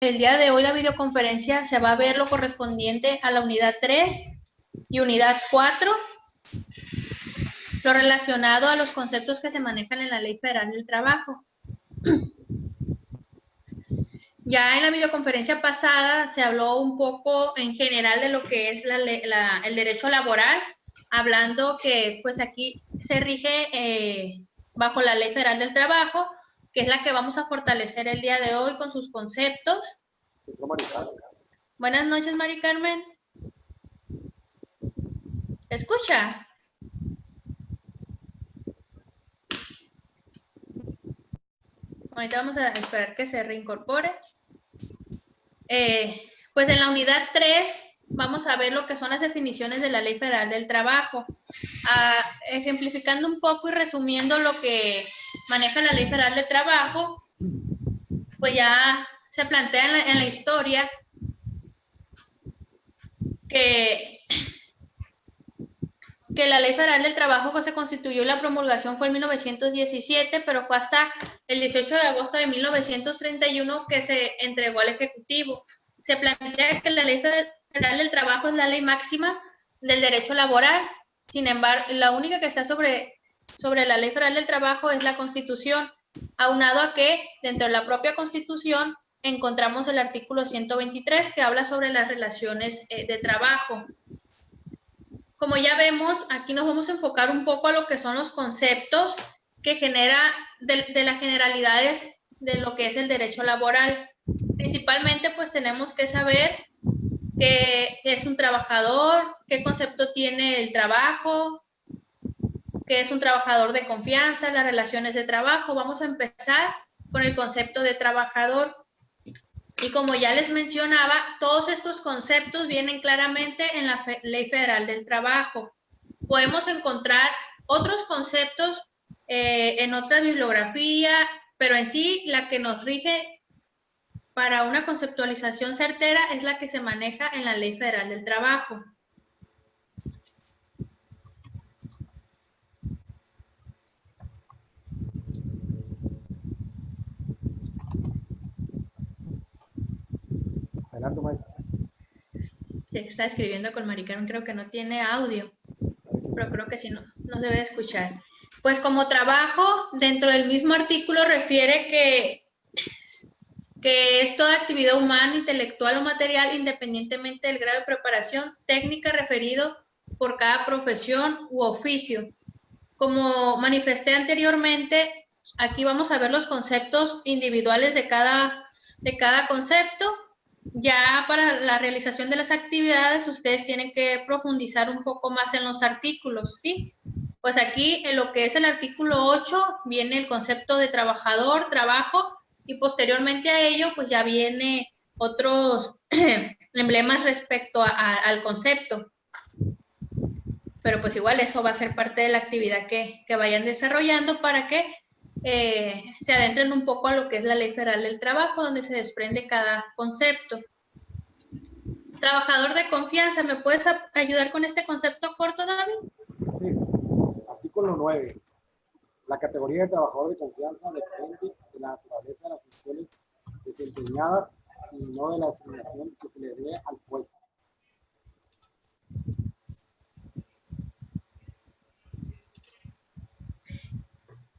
El día de hoy la videoconferencia se va a ver lo correspondiente a la unidad 3 y unidad 4, lo relacionado a los conceptos que se manejan en la Ley Federal del Trabajo. Ya en la videoconferencia pasada se habló un poco en general de lo que es el derecho laboral, hablando que pues aquí se rige bajo la Ley Federal del Trabajo, que es la que vamos a fortalecer el día de hoy con sus conceptos. Buenas noches, Mari Carmen. ¿Escucha? Ahorita vamos a esperar que se reincorpore. Pues en la unidad 3 vamos a ver lo que son las definiciones de la Ley Federal del Trabajo. Ejemplificando un poco y resumiendo lo que maneja la Ley Federal del Trabajo, pues ya se plantea en la historia que la Ley Federal del Trabajo que se constituyó y la promulgación fue en 1917, pero fue hasta el 18 de agosto de 1931 que se entregó al Ejecutivo. Se plantea que la Ley Federal del Trabajo es la ley máxima del derecho laboral. Sin embargo, la única que está sobre la Ley Federal del Trabajo es la Constitución, aunado a que dentro de la propia Constitución encontramos el artículo 123 que habla sobre las relaciones de trabajo. Como ya vemos, aquí nos vamos a enfocar un poco a lo que son los conceptos que genera de las generalidades de lo que es el derecho laboral. Principalmente, pues tenemos que saber qué es un trabajador, qué concepto tiene el trabajo, qué es un trabajador de confianza, las relaciones de trabajo. Vamos a empezar con el concepto de trabajador. Y como ya les mencionaba, todos estos conceptos vienen claramente en la Ley Federal del Trabajo. Podemos encontrar otros conceptos en otra bibliografía, pero en sí la que nos rige para una conceptualización certera es la que se maneja en la Ley Federal del Trabajo. Adelante, maestra. Está escribiendo con Mari Carmen, creo que no tiene audio, pero creo que sí nos debe de escuchar. Pues como trabajo, dentro del mismo artículo refiere que es toda actividad humana, intelectual o material, independientemente del grado de preparación técnica referido por cada profesión u oficio. Como manifesté anteriormente, aquí vamos a ver los conceptos individuales de cada concepto. Ya para la realización de las actividades, ustedes tienen que profundizar un poco más en los artículos, ¿sí? Pues aquí, en lo que es el artículo 8, viene el concepto de trabajador, trabajo, y posteriormente a ello, pues ya viene otros emblemas respecto al concepto. Pero pues igual eso va a ser parte de la actividad que vayan desarrollando para que se adentren un poco a lo que es la Ley Federal del Trabajo, donde se desprende cada concepto. Trabajador de confianza, ¿me puedes ayudar con este concepto corto, David? Sí. Artículo 9. La categoría de trabajador de confianza depende de la naturaleza de las funciones desempeñadas y no de la asignación que se le dé al puesto.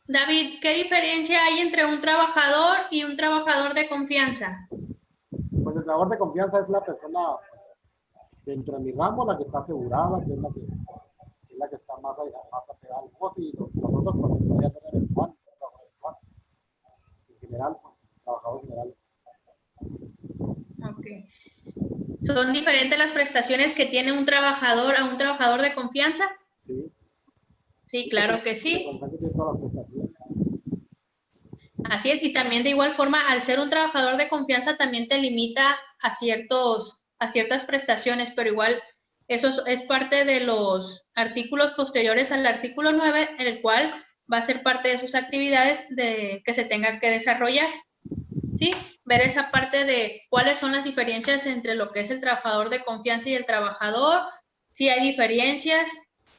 David, ¿qué diferencia hay entre un trabajador y un trabajador de confianza? Pues el trabajador de confianza es la persona dentro de mi ramo, la que está asegurada, que es la que está más apegada al negocio, y los otros pues podría ser eventual, en general, pues, trabajadores generales. Ok. ¿Son diferentes las prestaciones que tiene un trabajador a un trabajador de confianza? Sí. Sí, claro que sí. Tiene todas las prestaciones. Así es, y también de igual forma, al ser un trabajador de confianza, también te limita a ciertas prestaciones, pero igual eso es parte de los artículos posteriores al artículo 9, en el cual va a ser parte de sus actividades que se tengan que desarrollar. ¿Sí? Ver esa parte de cuáles son las diferencias entre lo que es el trabajador de confianza y el trabajador, si hay diferencias,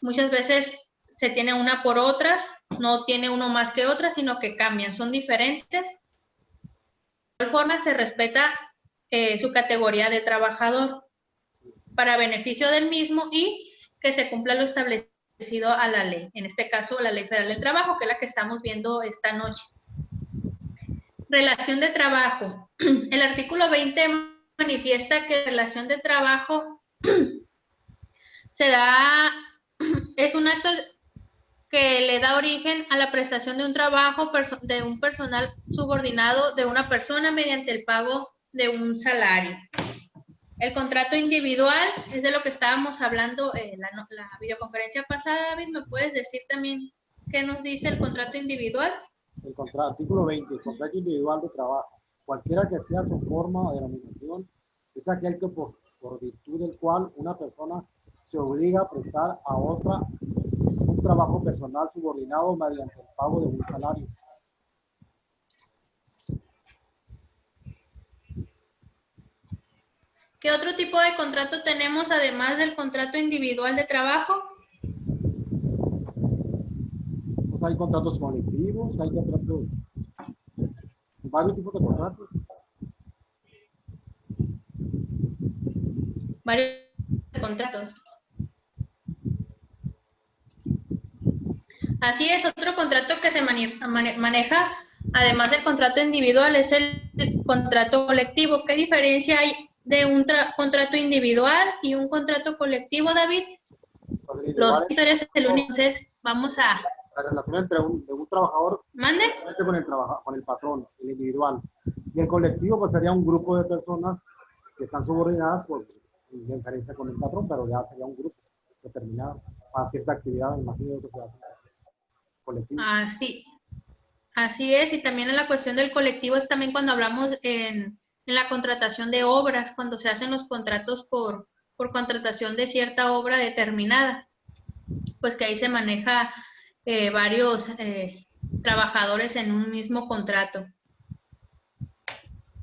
muchas veces se tiene una por otras, no tiene uno más que otra, sino que cambian, son diferentes. De igual forma se respeta su categoría de trabajador para beneficio del mismo y que se cumpla lo establecido a la ley. En este caso, la Ley Federal del Trabajo, que es la que estamos viendo esta noche. Relación de trabajo. El artículo 20 manifiesta que la relación de trabajo es un acto que le da origen a la prestación de un trabajo de un personal subordinado de una persona mediante el pago de un salario. El contrato individual es de lo que estábamos hablando en la videoconferencia pasada. David, ¿me puedes decir también qué nos dice el contrato individual? El artículo 20, el contrato individual de trabajo, cualquiera que sea su forma o denominación, es aquel que por virtud del cual una persona se obliga a prestar a otra un trabajo personal subordinado mediante el pago de un salario. ¿Qué otro tipo de contrato tenemos además del contrato individual de trabajo? Pues hay contratos colectivos, hay contratos, varios tipos de contratos. Varios contratos. Así es, otro contrato que se maneja, además del contrato individual, es el contrato colectivo. ¿Qué diferencia hay de un contrato individual y un contrato colectivo, David? Los sectores es el único, entonces vamos a... La relación entre un trabajador ¿Mande? Con el patrón, el individual. Y el colectivo pues sería un grupo de personas que están subordinadas por diferencia con el patrón, pero ya sería un grupo determinado para cierta actividad, me imagino que se hace colectivo. Así es, y también en la cuestión del colectivo es también cuando hablamos en la contratación de obras, cuando se hacen los contratos por contratación de cierta obra determinada, pues que ahí se maneja varios trabajadores en un mismo contrato.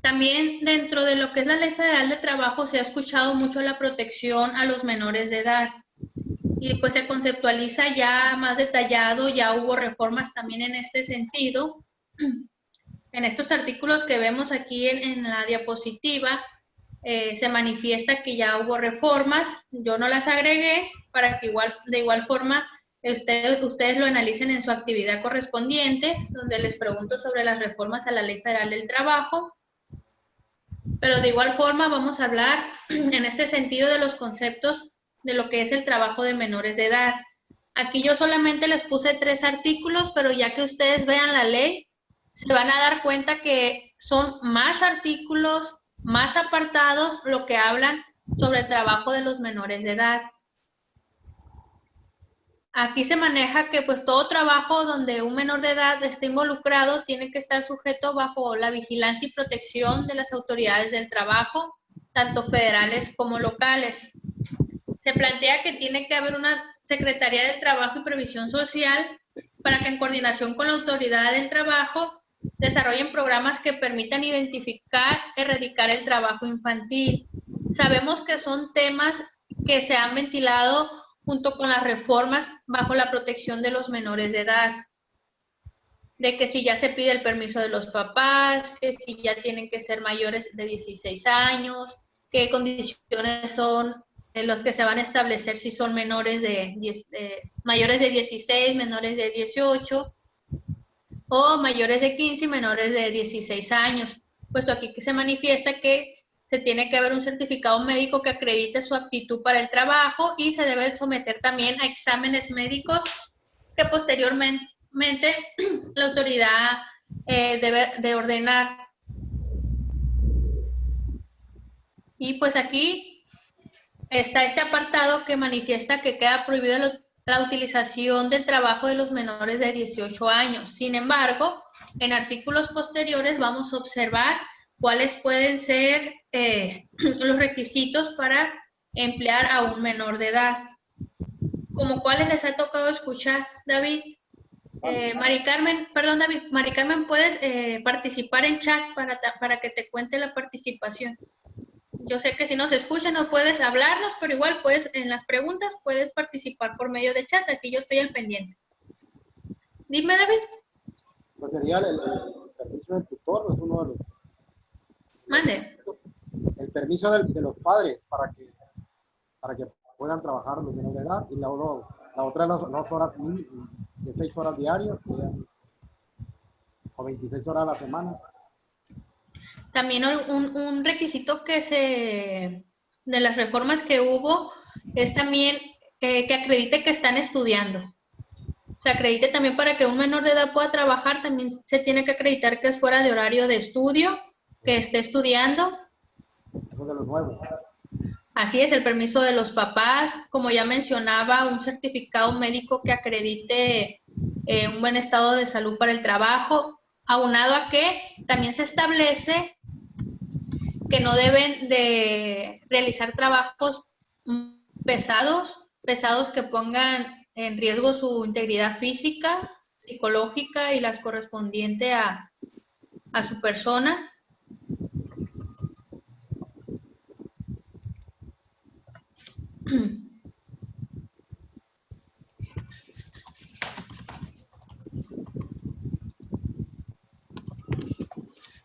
También dentro de lo que es la Ley Federal de Trabajo se ha escuchado mucho la protección a los menores de edad. Y pues se conceptualiza ya más detallado, ya hubo reformas también en este sentido. En estos artículos que vemos aquí en la diapositiva, se manifiesta que ya hubo reformas, yo no las agregué para que de igual forma ustedes lo analicen en su actividad correspondiente, donde les pregunto sobre las reformas a la Ley Federal del Trabajo. Pero de igual forma vamos a hablar en este sentido de los conceptos de lo que es el trabajo de menores de edad. Aquí yo solamente les puse 3 artículos, pero ya que ustedes vean la ley, se van a dar cuenta que son más artículos, más apartados, lo que hablan sobre el trabajo de los menores de edad. Aquí se maneja que pues todo trabajo donde un menor de edad esté involucrado tiene que estar sujeto bajo la vigilancia y protección de las autoridades del trabajo, tanto federales como locales. Se plantea que tiene que haber una Secretaría del Trabajo y Previsión Social para que en coordinación con la autoridad del trabajo desarrollen programas que permitan identificar, erradicar el trabajo infantil. Sabemos que son temas que se han ventilado junto con las reformas bajo la protección de los menores de edad, de que si ya se pide el permiso de los papás, que si ya tienen que ser mayores de 16 años, qué condiciones son los que se van a establecer si son menores mayores de 16, menores de 18, o mayores de 15 y menores de 16 años, puesto aquí que se manifiesta que se tiene que haber un certificado médico que acredite su aptitud para el trabajo y se debe someter también a exámenes médicos que posteriormente la autoridad debe de ordenar. Y pues aquí está este apartado que manifiesta que queda prohibida la utilización del trabajo de los menores de 18 años. Sin embargo, en artículos posteriores vamos a observar cuáles pueden ser los requisitos para emplear a un menor de edad. ¿Como cuáles les ha tocado escuchar, David? Mari Carmen, perdón, David, Mari Carmen, ¿puedes participar en chat para que te cuente la participación? Yo sé que si nos escuchan no puedes hablarnos, pero igual puedes, en las preguntas puedes participar por medio de chat. Aquí yo estoy al pendiente. Dime, David. Pues sería el servicio del tutor, es uno de los... Mande. el permiso de los padres para que puedan trabajar los menores de edad, y la otra las 2 horas de 6 horas diarias, o 26 horas a la semana. También un requisito de las reformas que hubo es también que acredite que están estudiando. O sea, acredite también para que un menor de edad pueda trabajar, también se tiene que acreditar que es fuera de horario de estudio, que esté estudiando. Eso de los nuevos. Así es, el permiso de los papás, como ya mencionaba, un certificado médico que acredite un buen estado de salud para el trabajo, aunado a que también se establece que no deben de realizar trabajos pesados que pongan en riesgo su integridad física, psicológica y las correspondientes a su persona.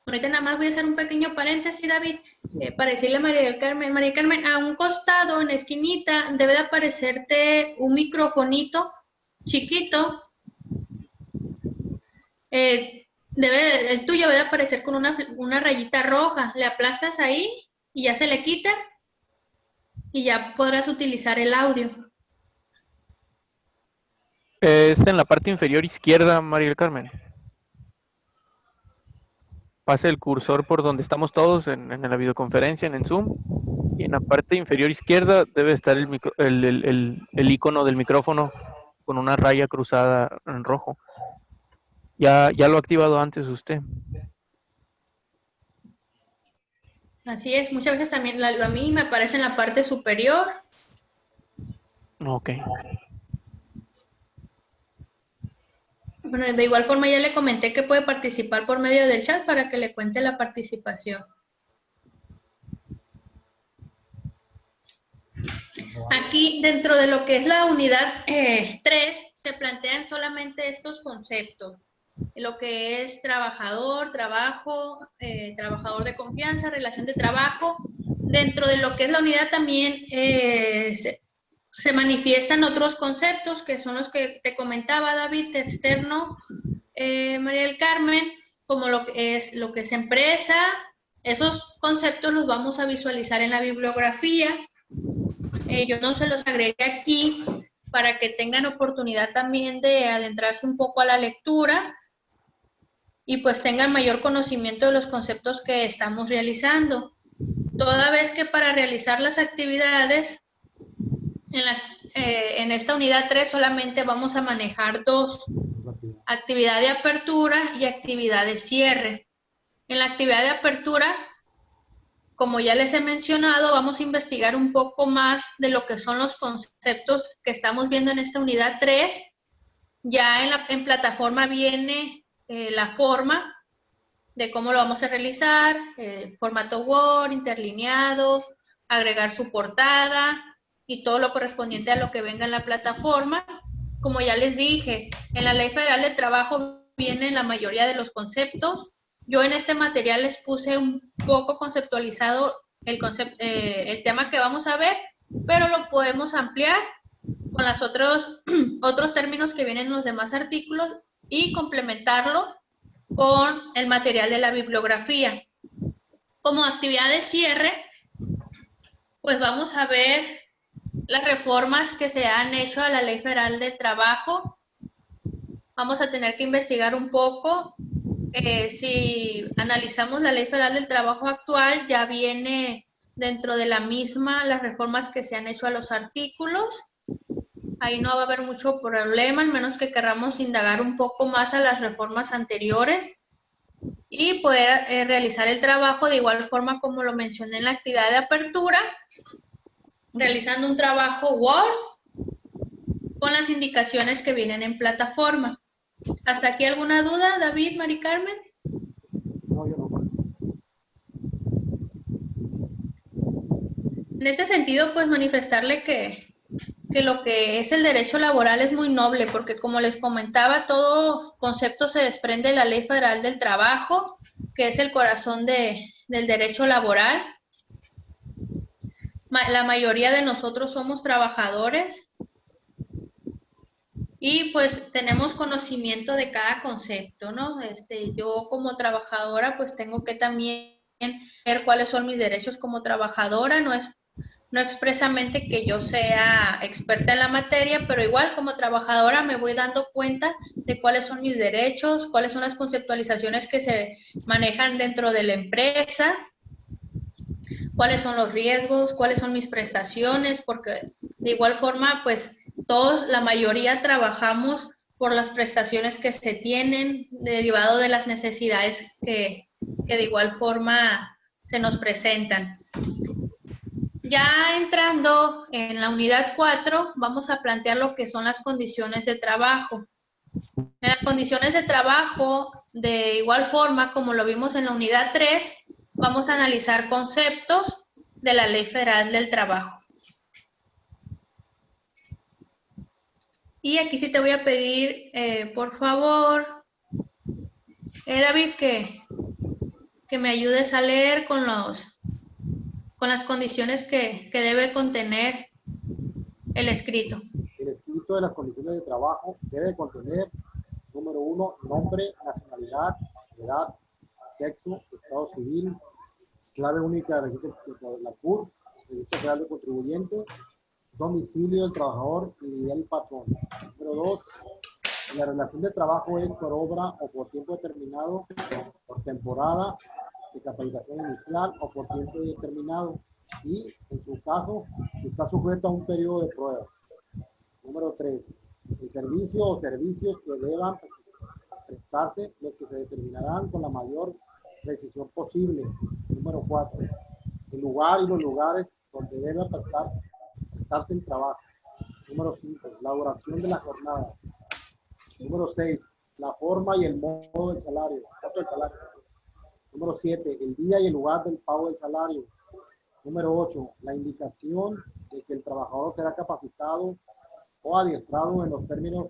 Ahorita nada más voy a hacer un pequeño paréntesis, David, para decirle a María Carmen, a un costado, en la esquinita, debe de aparecerte un microfonito chiquito. El tuyo debe aparecer con una rayita roja. Le aplastas ahí y ya se le quita y ya podrás utilizar el audio. Está en la parte inferior izquierda, María del Carmen. Pasa el cursor por donde estamos todos en la videoconferencia, en Zoom, y en la parte inferior izquierda debe estar el icono del micrófono con una raya cruzada en rojo. Ya lo ha activado antes usted. Así es, muchas veces también a mí me aparece en la parte superior. Ok. Bueno, de igual forma ya le comenté que puede participar por medio del chat para que le cuente la participación. Aquí dentro de lo que es la unidad 3 se plantean solamente estos conceptos. Lo que es trabajador, trabajo, trabajador de confianza, relación de trabajo. Dentro de lo que es la unidad también se manifiestan otros conceptos que son los que te comentaba David, externo, María del Carmen, como lo que es empresa. Esos conceptos los vamos a visualizar en la bibliografía. Yo no se los agregué aquí para que tengan oportunidad también de adentrarse un poco a la lectura y pues tengan mayor conocimiento de los conceptos que estamos realizando. Toda vez que para realizar las actividades en esta unidad 3 solamente vamos a manejar 2, actividad de apertura y actividad de cierre. En la actividad de apertura, como ya les he mencionado, vamos a investigar un poco más de lo que son los conceptos que estamos viendo en esta unidad 3. Ya en plataforma viene la forma de cómo lo vamos a realizar, formato Word, interlineado, agregar su portada y todo lo correspondiente a lo que venga en la plataforma. Como ya les dije, en la Ley Federal de Trabajo vienen la mayoría de los conceptos. Yo en este material les puse un poco conceptualizado el tema que vamos a ver, pero lo podemos ampliar con los otros términos que vienen en los demás artículos y complementarlo con el material de la bibliografía. Como actividad de cierre, pues vamos a ver las reformas que se han hecho a la Ley Federal del Trabajo. Vamos a tener que investigar un poco. Si analizamos la Ley Federal del Trabajo actual, ya viene dentro de la misma las reformas que se han hecho a los artículos. Ahí no va a haber mucho problema, al menos que queramos indagar un poco más a las reformas anteriores y poder realizar el trabajo de igual forma como lo mencioné en la actividad de apertura, realizando un trabajo Word con las indicaciones que vienen en plataforma. ¿Hasta aquí alguna duda, David, Mari Carmen? No, yo no. En ese sentido, pues manifestarle que lo que es el derecho laboral es muy noble, porque como les comentaba, todo concepto se desprende de la Ley Federal del Trabajo, que es el corazón del derecho laboral. La mayoría de nosotros somos trabajadores y pues tenemos conocimiento de cada concepto, ¿no? Yo como trabajadora pues tengo que también ver cuáles son mis derechos como trabajadora, no expresamente que yo sea experta en la materia, pero igual como trabajadora me voy dando cuenta de cuáles son mis derechos, cuáles son las conceptualizaciones que se manejan dentro de la empresa, cuáles son los riesgos, cuáles son mis prestaciones, porque de igual forma, pues todos, la mayoría trabajamos por las prestaciones que se tienen, derivado de las necesidades que de igual forma se nos presentan. Ya entrando en la unidad 4, vamos a plantear lo que son las condiciones de trabajo. En las condiciones de trabajo, de igual forma como lo vimos en la unidad 3, vamos a analizar conceptos de la Ley Federal del Trabajo. Y aquí sí te voy a pedir, por favor, David, que me ayudes a leer con las condiciones que debe contener el escrito. El escrito de las condiciones de trabajo debe contener, número 1, nombre, nacionalidad, edad, sexo, estado civil, clave única de registro de la CUR, registro federal de contribuyentes, domicilio del trabajador y del patrón. Número 2, la relación de trabajo es por obra o por tiempo determinado, por temporada de capacitación inicial o por tiempo determinado y, en su caso, está sujeto a un periodo de prueba. Número 3, el servicio o servicios que deban prestarse, los que se determinarán con la mayor precisión posible. Número 4, el lugar y los lugares donde debe prestarse el trabajo. Número 5, la duración de la jornada. Número 6, la forma y el modo del salario. Número 7, el día y el lugar del pago del salario. Número 8, la indicación de que el trabajador será capacitado o adiestrado en los términos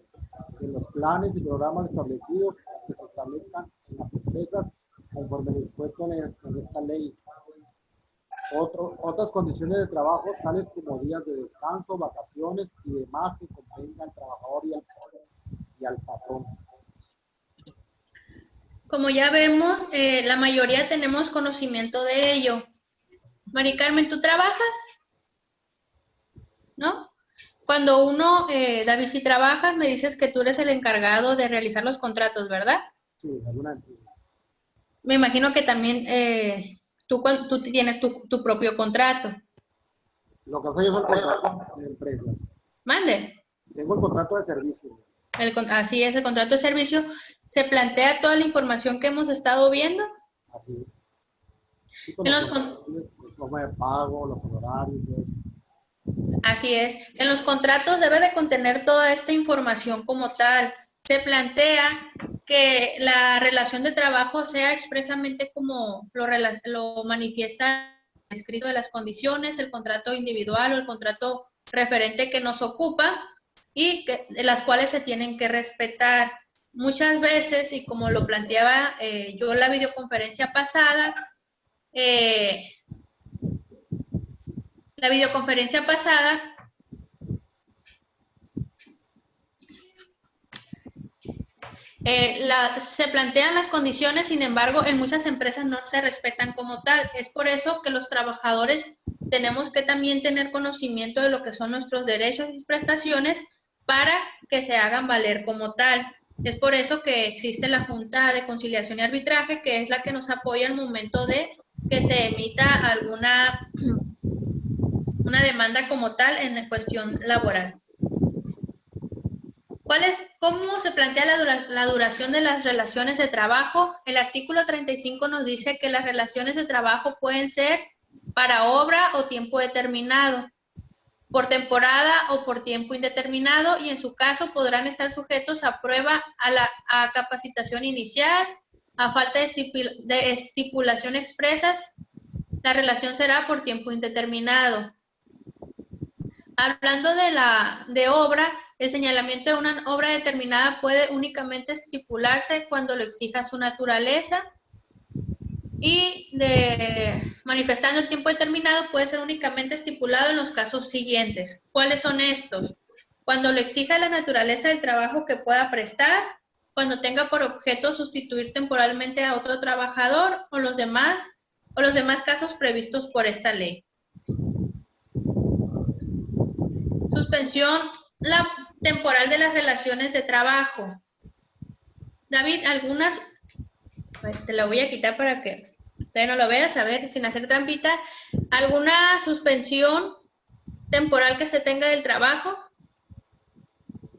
de los planes y programas establecidos que se establezcan en las empresas conforme lo dispuesto en esta ley. Otras condiciones de trabajo, tales como días de descanso, vacaciones y demás que convenga al trabajador y al patrón. Como ya vemos, la mayoría tenemos conocimiento de ello. Mari Carmen, ¿tú trabajas? ¿No? Cuando uno, David, si trabajas, me dices que tú eres el encargado de realizar los contratos, ¿verdad? Sí, alguna empresa. Me imagino que también tú tienes tu propio contrato. Lo que hace yo es el contrato de empresas. Mande. Tengo el contrato de servicio. Así es, el contrato de servicio. ¿Se plantea toda la información que hemos estado viendo? Así es. Sí, la forma de pago, los honorarios, todo eso. Así es. En los contratos debe de contener toda esta información como tal. Se plantea que la relación de trabajo sea expresamente como lo manifiesta el escrito de las condiciones, el contrato individual o el contrato referente que nos ocupa y las cuales se tienen que respetar. Muchas veces, y como lo planteaba yo en la videoconferencia pasada, se plantean las condiciones, sin embargo, en muchas empresas no se respetan como tal. Es por eso que los trabajadores tenemos que también tener conocimiento de lo que son nuestros derechos y prestaciones para que se hagan valer como tal. Es por eso que existe la Junta de Conciliación y Arbitraje, que es la que nos apoya al momento de que se emita una demanda como tal en la cuestión laboral. ¿Cómo se plantea la duración de las relaciones de trabajo? El artículo 35 nos dice que las relaciones de trabajo pueden ser para obra o tiempo determinado, por temporada o por tiempo indeterminado, y en su caso podrán estar sujetos a prueba, a capacitación inicial, a falta de estipulación expresas. La relación será por tiempo indeterminado. Hablando de obra, el señalamiento de una obra determinada puede únicamente estipularse cuando lo exija su naturaleza y manifestando el tiempo determinado puede ser únicamente estipulado en los casos siguientes. ¿Cuáles son estos? Cuando lo exija la naturaleza del trabajo que pueda prestar, cuando tenga por objeto sustituir temporalmente a otro trabajador o los demás casos previstos por esta ley. Suspensión temporal de las relaciones de trabajo. David, algunas, te la voy a quitar para que usted no lo veas, a ver, sin hacer trampita. ¿Alguna suspensión temporal que se tenga del trabajo?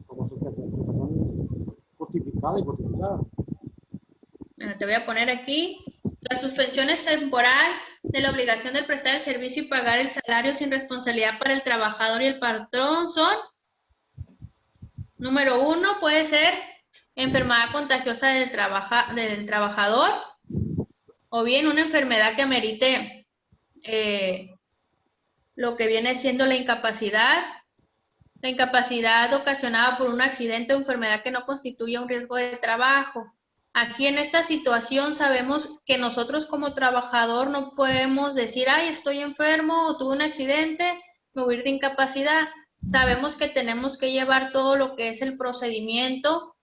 Como suspensión justificada y justificada. Te voy a poner aquí. Las suspensiones temporal de la obligación de prestar el servicio y pagar el salario sin responsabilidad para el trabajador y el patrón son: número 1, puede ser enfermedad contagiosa del trabajador, o bien una enfermedad que amerite lo que viene siendo la incapacidad ocasionada por un accidente o enfermedad que no constituya un riesgo de trabajo. Aquí en esta situación sabemos que nosotros como trabajador no podemos decir, ay, estoy enfermo o tuve un accidente, me voy a ir de incapacidad. Sabemos que tenemos que llevar todo lo que es el procedimiento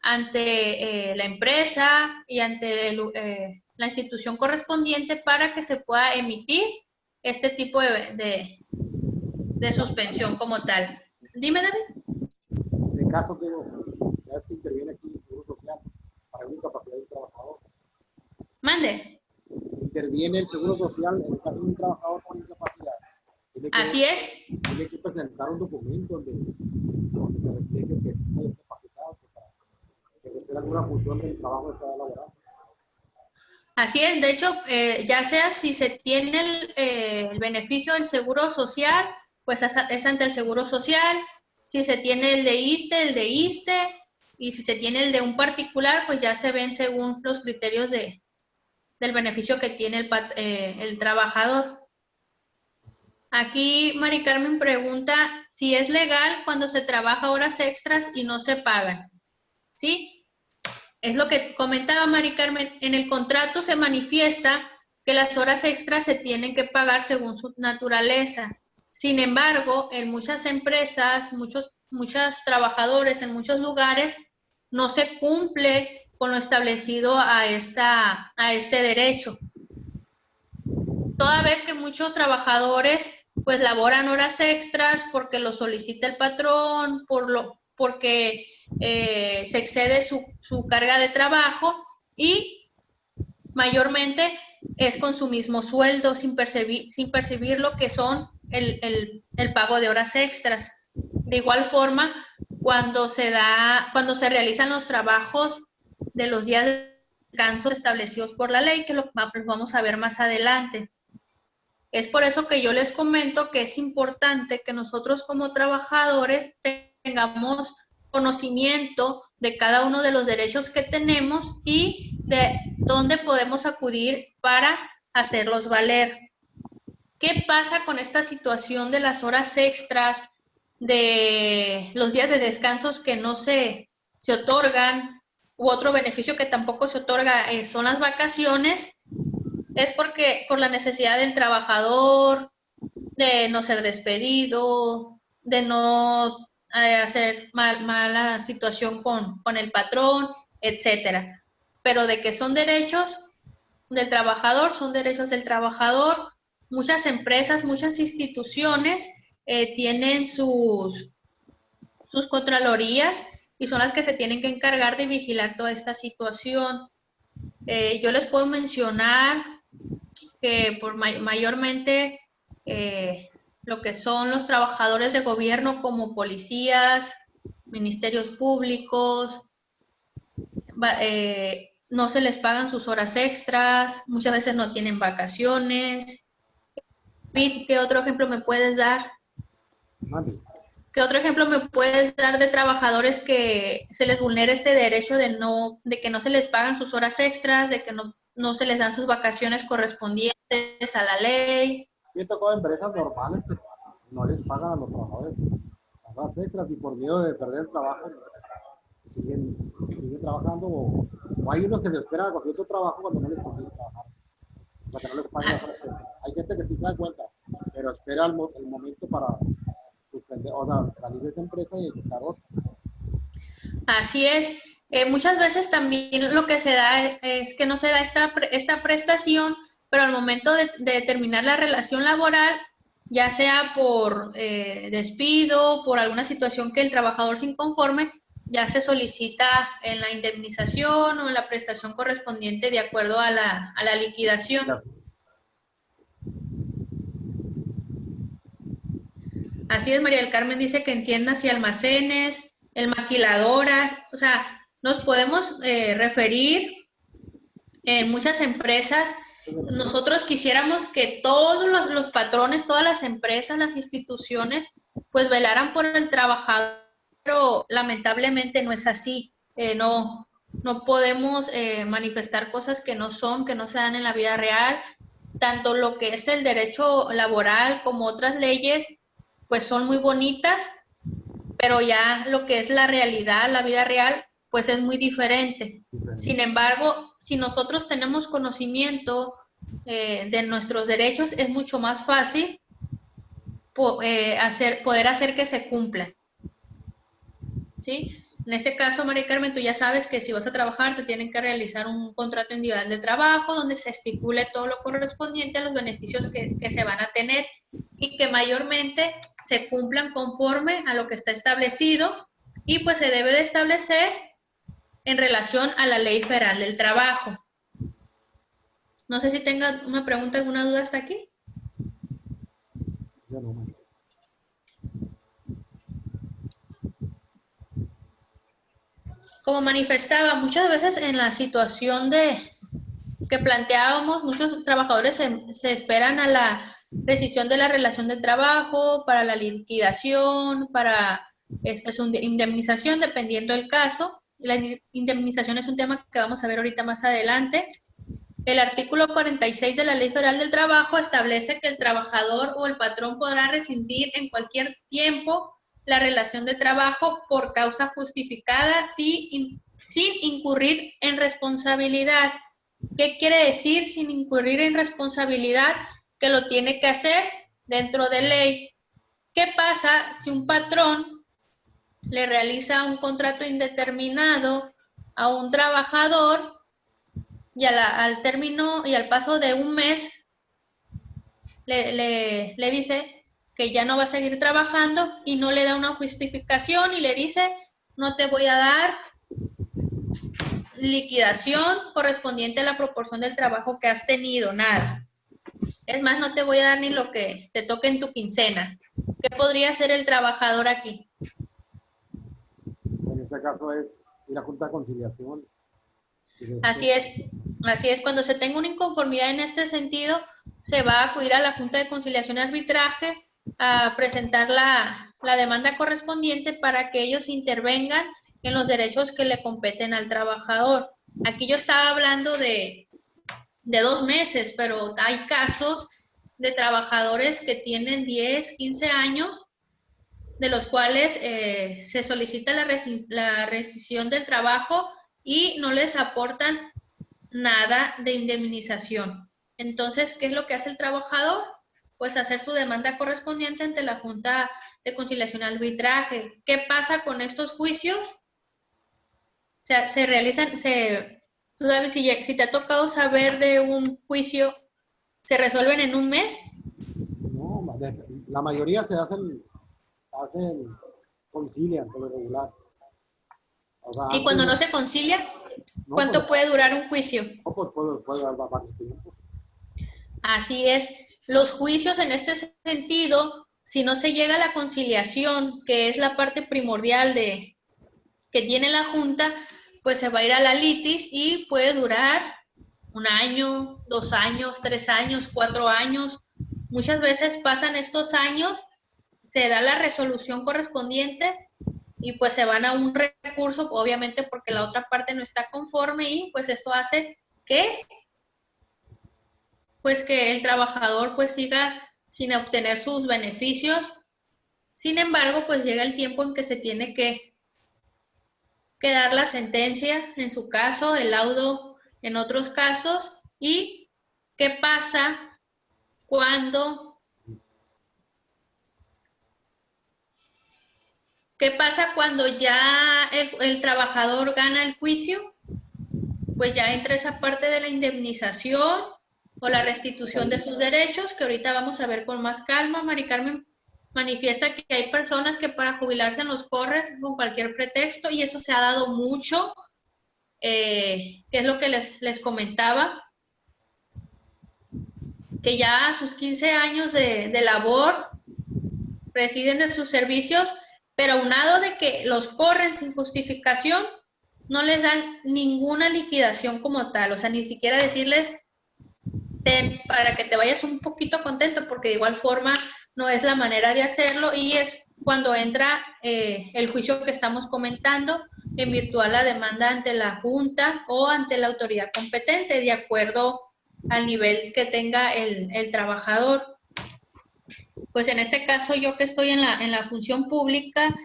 ante la empresa y ante la institución correspondiente para que se pueda emitir este tipo de suspensión como tal. Dime, David. En caso que ya es que interviene aquí el Seguro Social para una incapacidad del trabajador. Mande. Interviene el Seguro Social en el caso de un trabajador con incapacidad. Así es. Tiene que presentar un documento donde se refleje que está discapacitado para ejercer alguna función del trabajo que está laboral. Así es, de hecho, ya sea si se tiene el beneficio del Seguro Social, pues es ante el Seguro Social. Si se tiene el de ISSSTE, y si se tiene el de un particular, pues ya se ven según los criterios del beneficio que tiene el trabajador. Aquí Mari Carmen pregunta si es legal cuando se trabaja horas extras y no se pagan. ¿Sí? Es lo que comentaba Mari Carmen. En el contrato se manifiesta que las horas extras se tienen que pagar según su naturaleza. Sin embargo, en muchas empresas, muchos trabajadores, en muchos lugares, no se cumple con lo establecido a este derecho. Toda vez que muchos trabajadores pues laboran horas extras porque lo solicita el patrón, porque se excede su carga de trabajo, y mayormente es con su mismo sueldo, sin percibir lo que son el pago de horas extras. De igual forma, cuando se realizan los trabajos de los días de descanso establecidos por la ley, que lo vamos a ver más adelante. Es por eso que yo les comento que es importante que nosotros como trabajadores tengamos conocimiento de cada uno de los derechos que tenemos y de dónde podemos acudir para hacerlos valer. ¿Qué pasa con esta situación de las horas extras, de los días de descansos que no se otorgan, u otro beneficio que tampoco se otorga son las vacaciones? Es porque por la necesidad del trabajador, de no ser despedido, de no hacer mala situación con el patrón, etcétera. Pero de que son derechos del trabajador, son derechos del trabajador. Muchas empresas, muchas instituciones tienen sus contralorías y son las que se tienen que encargar de vigilar toda esta situación. Yo les puedo mencionar que mayormente lo que son los trabajadores de gobierno como policías, ministerios públicos, no se les pagan sus horas extras, muchas veces no tienen vacaciones. ¿Qué otro ejemplo me puedes dar? ¿Qué otro ejemplo me puedes dar de trabajadores que se les vulnera este derecho de que no se les pagan sus horas extras, de que no se les dan sus vacaciones correspondientes a la ley? Yo he tocado empresas normales que no les pagan a los trabajadores las horas extras y por miedo de perder el trabajo siguen trabajando, o hay unos que se esperan a conseguir otro trabajo cuando no les conviene trabajar para que no les paguen la prestación. Hay gente que sí se da cuenta, pero espera el momento para suspender, o sea, salir de esta empresa y buscar otra. Así es. Muchas veces también lo que se da es que no se da esta prestación, pero al momento de terminar la relación laboral, ya sea por despido, por alguna situación que el trabajador se inconforme, ya se solicita en la indemnización o en la prestación correspondiente de acuerdo a la liquidación. Así es, María del Carmen dice que en tiendas y almacenes, en maquiladoras, o sea, nos podemos referir en muchas empresas. Nosotros quisiéramos que todos los patrones, todas las empresas, las instituciones, pues velaran por el trabajador, pero lamentablemente no es así. No podemos manifestar cosas que no son, que no se dan en la vida real. Tanto lo que es el derecho laboral como otras leyes, pues son muy bonitas, pero ya lo que es la realidad, la vida real, pues es muy diferente. Sin embargo, si nosotros tenemos conocimiento de nuestros derechos, es mucho más fácil poder hacer que se cumplan. ¿Sí? En este caso, María Carmen, tú ya sabes que si vas a trabajar, te tienen que realizar un contrato individual de trabajo donde se estipule todo lo correspondiente a los beneficios que se van a tener y que mayormente se cumplan conforme a lo que está establecido y pues se debe de establecer en relación a la Ley Federal del Trabajo. No sé si tenga una pregunta, alguna duda hasta aquí. Yo no, Como manifestaba, muchas veces en la situación que planteábamos, muchos trabajadores se esperan a la rescisión de la relación de trabajo, para la liquidación, para su indemnización, dependiendo del caso. La indemnización es un tema que vamos a ver ahorita más adelante. El artículo 46 de la Ley Federal del Trabajo establece que el trabajador o el patrón podrá rescindir en cualquier tiempo la relación de trabajo por causa justificada sin incurrir en responsabilidad. ¿Qué quiere decir sin incurrir en responsabilidad? Que lo tiene que hacer dentro de ley. ¿Qué pasa si un patrón le realiza un contrato indeterminado a un trabajador y al término y al paso de un mes le dice que ya no va a seguir trabajando y no le da una justificación y le dice, no te voy a dar liquidación correspondiente a la proporción del trabajo que has tenido, nada. Es más, no te voy a dar ni lo que te toque en tu quincena. ¿Qué podría hacer el trabajador aquí? En este caso es ir a Junta de Conciliación. Así es, cuando se tenga una inconformidad en este sentido, se va a acudir a la Junta de Conciliación y Arbitraje a presentar la demanda correspondiente para que ellos intervengan en los derechos que le competen al trabajador. Aquí yo estaba hablando de 2 meses, pero hay casos de trabajadores que tienen 10, 15 años, de los cuales se solicita la rescisión del trabajo y no les aportan nada de indemnización. Entonces, ¿qué es lo que hace el trabajador? Pues hacer su demanda correspondiente ante la Junta de Conciliación y Arbitraje. ¿Qué pasa con estos juicios? O sea, se realizan, tú sabes, si te ha tocado saber de un juicio, ¿se resuelven en un mes? No, la mayoría se hacen concilian por lo regular. O sea, Y cuando no se concilia, no, ¿cuánto pues, puede durar un juicio? no, pues puede dar varios tiempos. Así es. Los juicios en este sentido, si no se llega a la conciliación, que es la parte primordial que tiene la Junta, pues se va a ir a la litis y puede durar 1 año, 2 años, 3 años, 4 años. Muchas veces pasan estos años, se da la resolución correspondiente y pues se van a un recurso, obviamente porque la otra parte no está conforme y pues esto hace que pues que el trabajador pues siga sin obtener sus beneficios. Sin embargo, pues llega el tiempo en que se tiene que dar la sentencia, en su caso, el laudo en otros casos, y ¿qué pasa cuando ya el trabajador gana el juicio? Pues ya entra esa parte de la indemnización o la restitución de sus derechos, que ahorita vamos a ver con más calma. Mari Carmen manifiesta que hay personas que para jubilarse nos corren con cualquier pretexto, y eso se ha dado mucho, que es lo que les comentaba, que ya a sus 15 años de labor residen de sus servicios, pero aunado de que los corren sin justificación, no les dan ninguna liquidación como tal, o sea, ni siquiera decirles para que te vayas un poquito contento, porque de igual forma no es la manera de hacerlo, y es cuando entra el juicio que estamos comentando, en virtud de la demanda ante la Junta o ante la autoridad competente, de acuerdo al nivel que tenga el trabajador. Pues en este caso, yo que estoy en la función pública,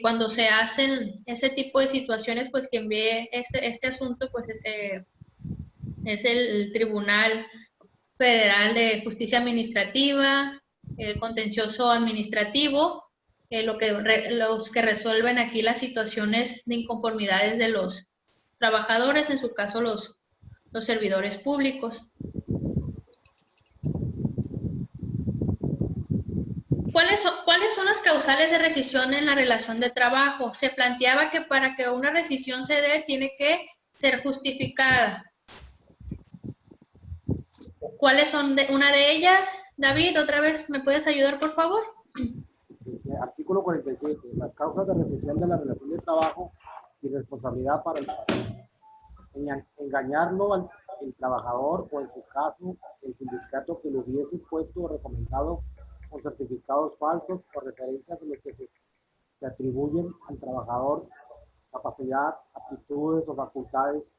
cuando se hacen ese tipo de situaciones, pues quien ve este asunto, pues es el Tribunal Federal de Justicia Administrativa, el contencioso administrativo, los que resuelven aquí las situaciones de inconformidades de los trabajadores, en su caso los servidores públicos. ¿Cuáles son las causales de rescisión en la relación de trabajo? Se planteaba que para que una rescisión se dé, tiene que ser justificada. ¿Cuáles son una de ellas? David, otra vez, ¿me puedes ayudar, por favor? Artículo 47. Las causas de rescisión de la relación de trabajo sin responsabilidad para el patrón. Engañarlo al trabajador, o en su caso, el sindicato que lo hubiese puesto o recomendado con certificados falsos o referencias en los que se atribuyen al trabajador capacidad, aptitudes o facultades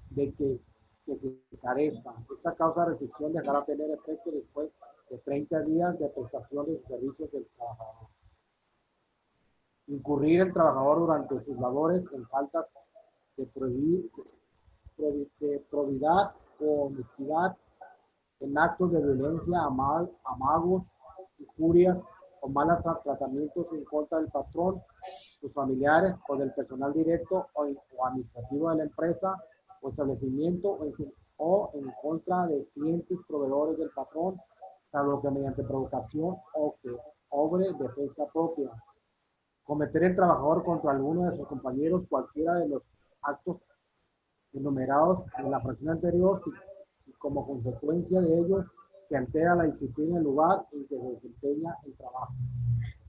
de que se carezca. Esta causa de rescisión dejará tener efecto después de 30 días de prestación de servicios del trabajador. Incurrir el trabajador durante sus labores en faltas de probidad o honestidad, en actos de violencia, amagos, injurias o malos tratamientos en contra del patrón, sus familiares o del personal directo o administrativo de la empresa o establecimiento, o en contra de clientes, proveedores del patrón, salvo que mediante provocación o que obre defensa propia. Cometer el trabajador contra alguno de sus compañeros cualquiera de los actos enumerados en la fracción anterior, si como consecuencia de ello se altera la disciplina del lugar en que se desempeña el trabajo.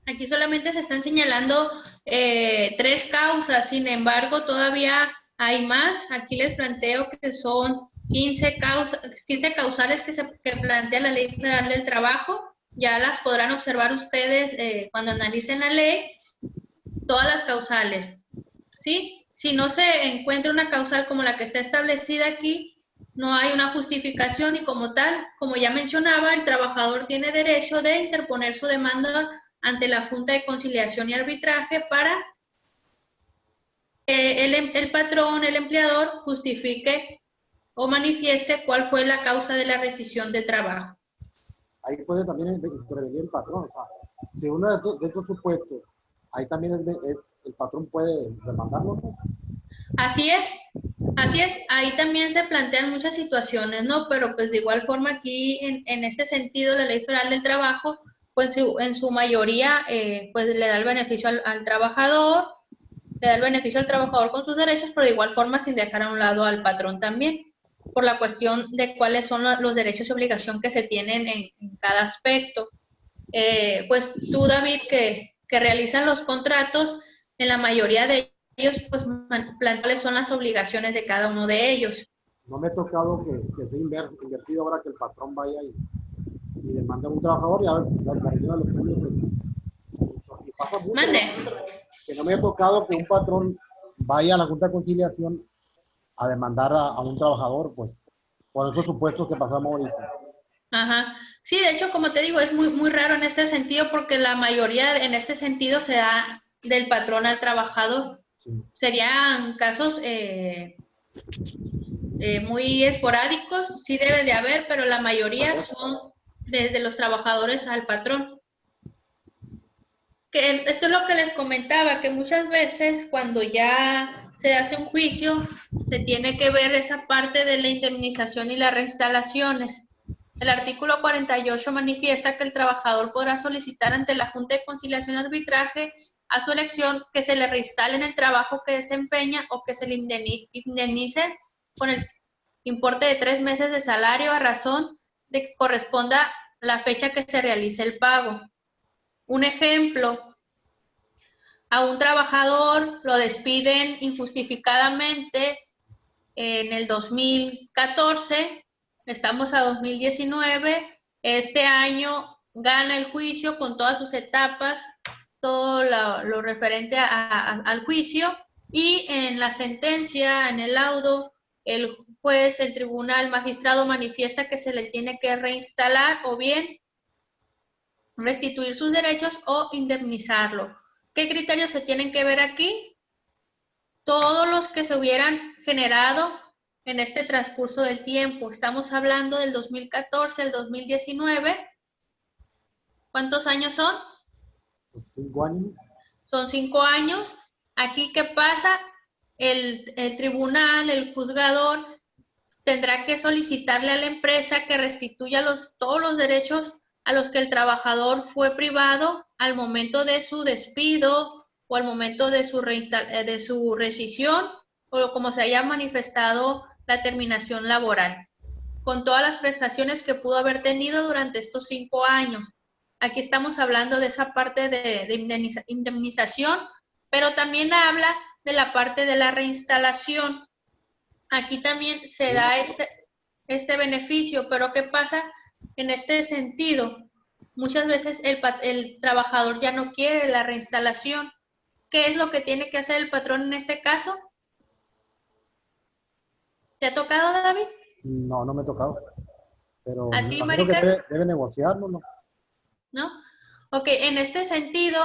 Aquí solamente se están señalando 3 causas, sin embargo todavía hay más. Aquí les planteo que son 15 causales que plantea la Ley Federal del Trabajo. Ya las podrán observar ustedes cuando analicen la ley, todas las causales, ¿sí? Si no se encuentra una causal como la que está establecida aquí, no hay una justificación, y como tal, como ya mencionaba, el trabajador tiene derecho de interponer su demanda ante la Junta de Conciliación y Arbitraje para que el patrón, el empleador, justifique o manifieste cuál fue la causa de la rescisión de trabajo. Ahí puede también intervenir el patrón. O sea, si uno de estos supuestos, ahí también el patrón puede demandarlo, ¿no? Así es, ahí también se plantean muchas situaciones, ¿no? Pero pues de igual forma aquí, en este sentido, la Ley Federal del Trabajo, pues en su mayoría, pues le da el beneficio al trabajador, con sus derechos, pero de igual forma sin dejar a un lado al patrón también, por la cuestión de cuáles son los derechos y obligaciones que se tienen en cada aspecto. Pues tú, David, que realizan los contratos, en la mayoría de ellos, pues plantean cuáles son las obligaciones de cada uno de ellos. No me ha tocado que sea invertido ahora que el patrón vaya y demanda a un trabajador y a ver, la de los premios. Y pasa mucho. Mande. Que no me ha tocado que un patrón vaya a la Junta de Conciliación a demandar a un trabajador, pues, por esos supuestos que pasamos ahorita. Ajá. Sí, de hecho, como te digo, es muy raro en este sentido, porque la mayoría en este sentido se da del patrón al trabajador. Sí. Serían casos muy esporádicos, sí debe de haber, pero la mayoría son desde los trabajadores al patrón. Que esto es lo que les comentaba, que muchas veces cuando ya se hace un juicio, se tiene que ver esa parte de la indemnización y las reinstalaciones. El artículo 48 manifiesta que el trabajador podrá solicitar ante la Junta de Conciliación y Arbitraje a su elección que se le reinstale en el trabajo que desempeña o que se le indemnice con el importe de 3 meses de salario a razón de que corresponda la fecha que se realice el pago. Un ejemplo, a un trabajador lo despiden injustificadamente en el 2014, estamos a 2019, este año gana el juicio con todas sus etapas, todo lo referente al juicio, y en la sentencia, en el laudo, el juez, el tribunal, magistrado manifiesta que se le tiene que reinstalar o bien restituir sus derechos o indemnizarlo. ¿Qué criterios se tienen que ver aquí? Todos los que se hubieran generado en este transcurso del tiempo. Estamos hablando del 2014 al 2019. ¿Cuántos años son? 5 años. Son 5 años. Aquí, ¿qué pasa? El tribunal, el juzgador, tendrá que solicitarle a la empresa que restituya todos los derechos a los que el trabajador fue privado al momento de su despido o al momento de su rescisión o como se haya manifestado la terminación laboral, con todas las prestaciones que pudo haber tenido durante estos 5 años. Aquí estamos hablando de esa parte de indemnización, pero también habla de la parte de la reinstalación. Aquí también se da este beneficio, pero ¿qué pasa en este sentido? Muchas veces el trabajador ya no quiere la reinstalación. ¿Qué es lo que tiene que hacer el patrón en este caso? ¿Te ha tocado, David? No, no me ha tocado. Pero ¿A me ti, imagino que Maricar? debe negociarlo, ¿no? ¿No? Ok, en este sentido,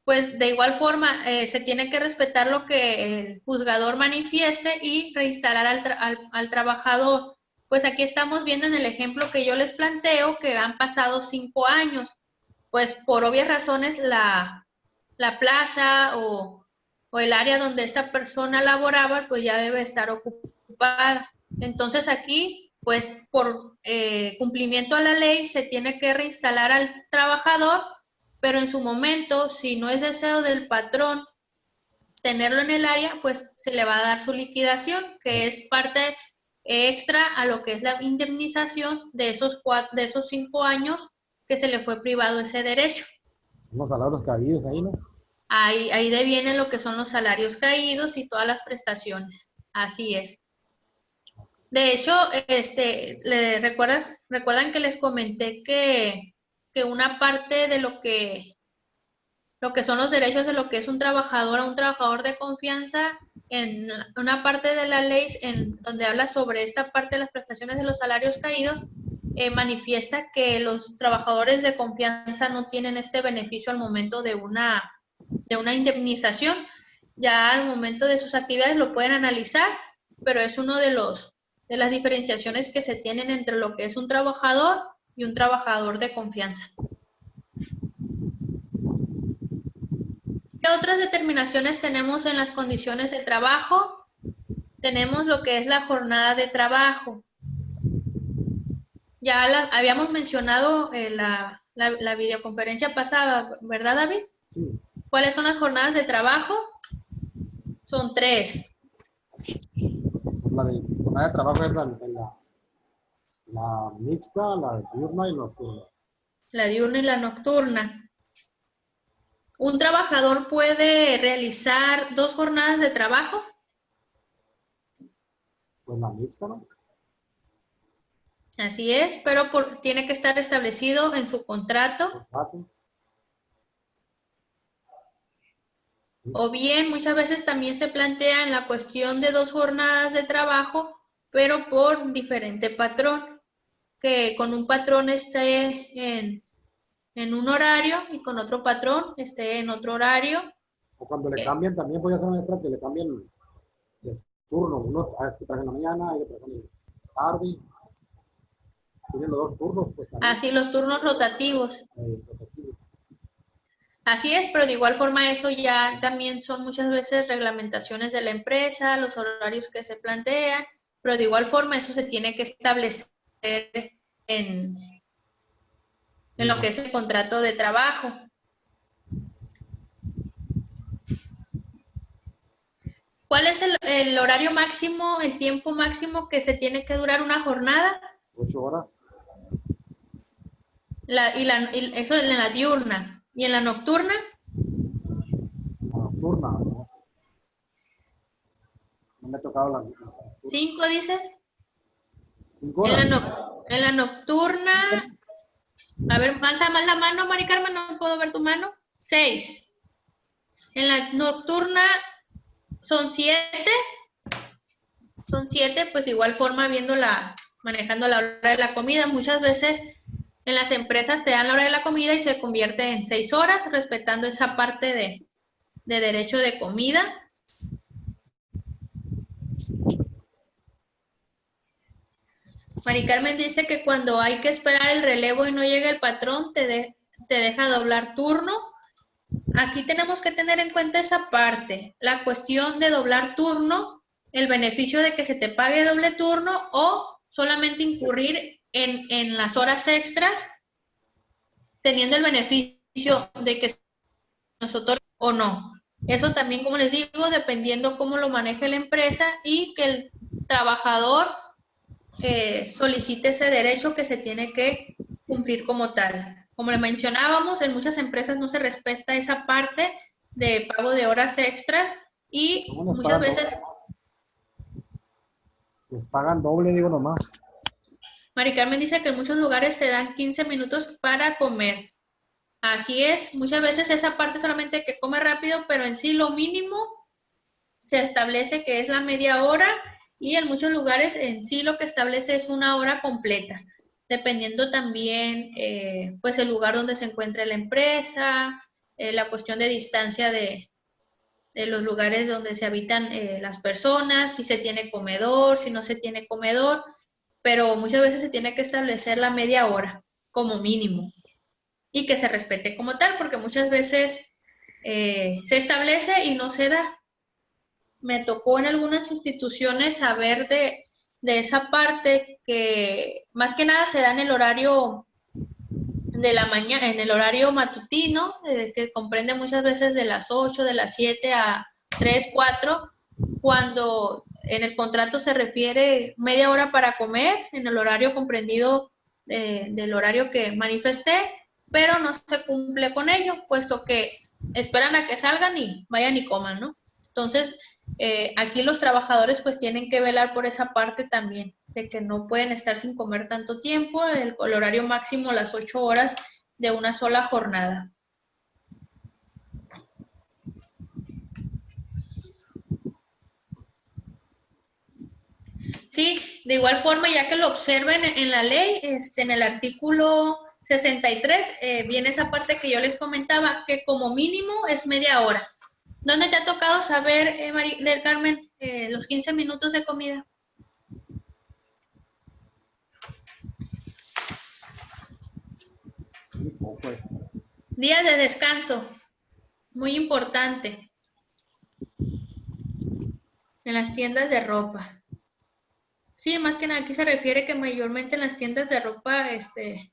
pues de igual forma se tiene que respetar lo que el juzgador manifieste y reinstalar al trabajador. Pues aquí estamos viendo en el ejemplo que yo les planteo que han pasado 5 años. Pues por obvias razones la plaza o el área donde esta persona laboraba pues ya debe estar ocupada. Entonces aquí pues por cumplimiento a la ley se tiene que reinstalar al trabajador, pero en su momento si no es deseo del patrón tenerlo en el área, pues se le va a dar su liquidación, que es parte extra a lo que es la indemnización de esos 5 años que se le fue privado ese derecho. Unos salarios caídos ahí, ¿no? Ahí devienen lo que son los salarios caídos y todas las prestaciones. Así es. De hecho, recuerdan que les comenté que una parte de lo que son los derechos de lo que es un trabajador a un trabajador de confianza, en una parte de la ley en donde habla sobre esta parte de las prestaciones de los salarios caídos, manifiesta que los trabajadores de confianza no tienen este beneficio al momento de una indemnización. Ya al momento de sus actividades lo pueden analizar, pero es uno de las diferenciaciones que se tienen entre lo que es un trabajador y un trabajador de confianza. ¿Qué otras determinaciones tenemos en las condiciones de trabajo? Tenemos lo que es la jornada de trabajo. Ya habíamos mencionado la videoconferencia pasada, ¿verdad, David? Sí. ¿Cuáles son las jornadas de trabajo? Son 3. La jornada de trabajo es la mixta, la diurna y nocturna. La diurna y la nocturna. ¿Un trabajador puede realizar 2 jornadas de trabajo? Pues la mixta, ¿no? Así es, pero tiene que estar establecido en su contrato. O bien, muchas veces también se plantea en la cuestión de 2 jornadas de trabajo, pero por diferente patrón, que con un patrón esté en un horario y con otro patrón esté en otro horario. O cuando le cambian, también voy a hacer una extra que le cambien turnos. Uno que trabaja en la mañana, hay que trabajar en la tarde. Tienen los dos turnos, pues también. Así, los turnos rotativos. Rotativos. Así es, pero de igual forma eso ya también son muchas veces reglamentaciones de la empresa, los horarios que se plantean, pero de igual forma eso se tiene que establecer en lo que es el contrato de trabajo. ¿Cuál es el horario máximo, el tiempo máximo que se tiene que durar una jornada? 8 horas. Eso en la diurna. ¿Y en la nocturna? La nocturna, ¿no? No me ha tocado la nocturna. ¿5 dices? 5 horas. En la nocturna, a ver, alza más la mano, Mari Carmen, no puedo ver tu mano. 6. En la nocturna son 7. Son 7, pues igual forma manejando la hora de la comida. Muchas veces en las empresas te dan la hora de la comida y se convierte en 6 horas, respetando esa parte de derecho de comida. Mari Carmen dice que cuando hay que esperar el relevo y no llega el patrón, te deja doblar turno. Aquí tenemos que tener en cuenta esa parte, la cuestión de doblar turno, el beneficio de que se te pague doble turno o solamente incurrir en las horas extras, teniendo el beneficio de que nosotros o no. Eso también, como les digo, dependiendo cómo lo maneje la empresa y que el trabajador solicite ese derecho que se tiene que cumplir como tal. Como le mencionábamos, en muchas empresas no se respeta esa parte de pago de horas extras y muchas veces... Les pagan doble, digo nomás. Mari Carmen dice que en muchos lugares te dan 15 minutos para comer. Así es, muchas veces esa parte solamente que come rápido, pero en sí lo mínimo se establece que es la media hora y en muchos lugares en sí lo que establece es una hora completa, dependiendo también pues el lugar donde se encuentre la empresa, la cuestión de distancia de los lugares donde se habitan las personas, si se tiene comedor, si no se tiene comedor, pero muchas veces se tiene que establecer la media hora como mínimo y que se respete como tal, porque muchas veces se establece y no se da. Me tocó en algunas instituciones saber de esa parte que más que nada se da en el horario de la mañana, en el horario matutino, que comprende muchas veces de las 8, de las 7 a 3, 4, cuando en el contrato se refiere media hora para comer, en el horario comprendido del horario que manifesté, pero no se cumple con ello, puesto que esperan a que salgan y vayan y coman, ¿no? Entonces, aquí los trabajadores pues tienen que velar por esa parte también, de que no pueden estar sin comer tanto tiempo, el horario máximo las 8 horas de una sola jornada. Sí, de igual forma, ya que lo observen en la ley, en el artículo 63, viene esa parte que yo les comentaba, que como mínimo es media hora. ¿Dónde te ha tocado saber, del Carmen, los 15 minutos de comida? Días de descanso, muy importante, en las tiendas de ropa. Sí, más que nada aquí se refiere que mayormente en las tiendas de ropa, Se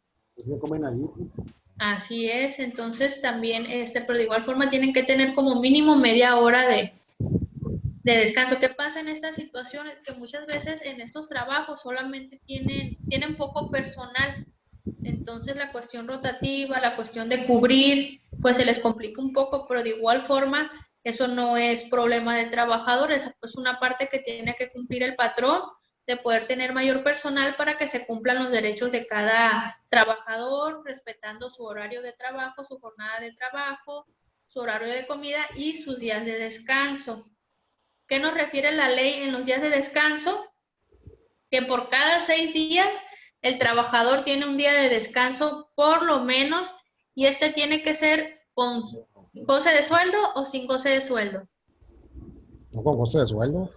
comen ahí. así es, entonces también, pero de igual forma tienen que tener como mínimo media hora de descanso. ¿Qué pasa en estas situaciones? Que muchas veces en estos trabajos solamente tienen poco personal, entonces la cuestión rotativa, la cuestión de cubrir, pues se les complica un poco, pero de igual forma eso no es problema del trabajador, es pues una parte que tiene que cumplir el patrón de poder tener mayor personal para que se cumplan los derechos de cada trabajador, respetando su horario de trabajo, su jornada de trabajo, su horario de comida y sus días de descanso. ¿Qué nos refiere la ley en los días de descanso? Que por cada 6 días el trabajador tiene un día de descanso por lo menos y tiene que ser con goce de sueldo o sin goce de sueldo. ¿No con goce de sueldo?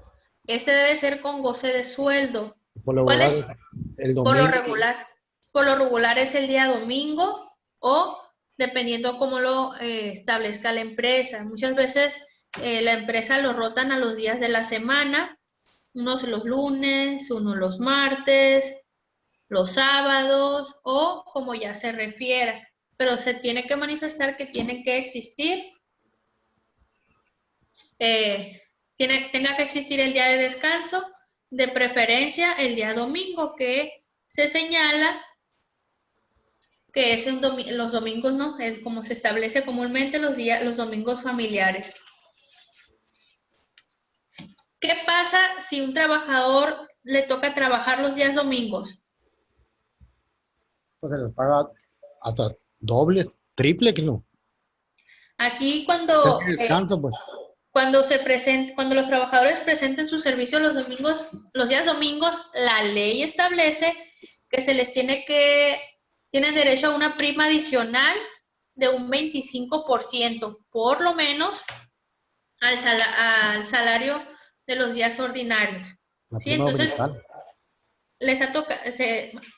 Este debe ser con goce de sueldo. Por lo ¿Cuál regular, es? el Por lo domingo. regular. Por lo regular es el día domingo o dependiendo cómo lo establezca la empresa. Muchas veces la empresa lo rotan a los días de la semana, unos los lunes, unos los martes, los sábados o como ya se refiera. Pero se tiene que manifestar que tiene que existir, tenga que existir el día de descanso, de preferencia el día domingo, que se señala que es los domingos, ¿no? Como se establece comúnmente los domingos familiares. ¿Qué pasa si un trabajador le toca trabajar los días domingos? Pues se les paga hasta doble, triple, que no. Aquí cuando, Descanso, pues. cuando los trabajadores presenten su servicio los domingos, los días domingos, la ley establece que tienen derecho a una prima adicional de un 25%, por lo menos, al salario de los días ordinarios. ¿Sí? Entonces,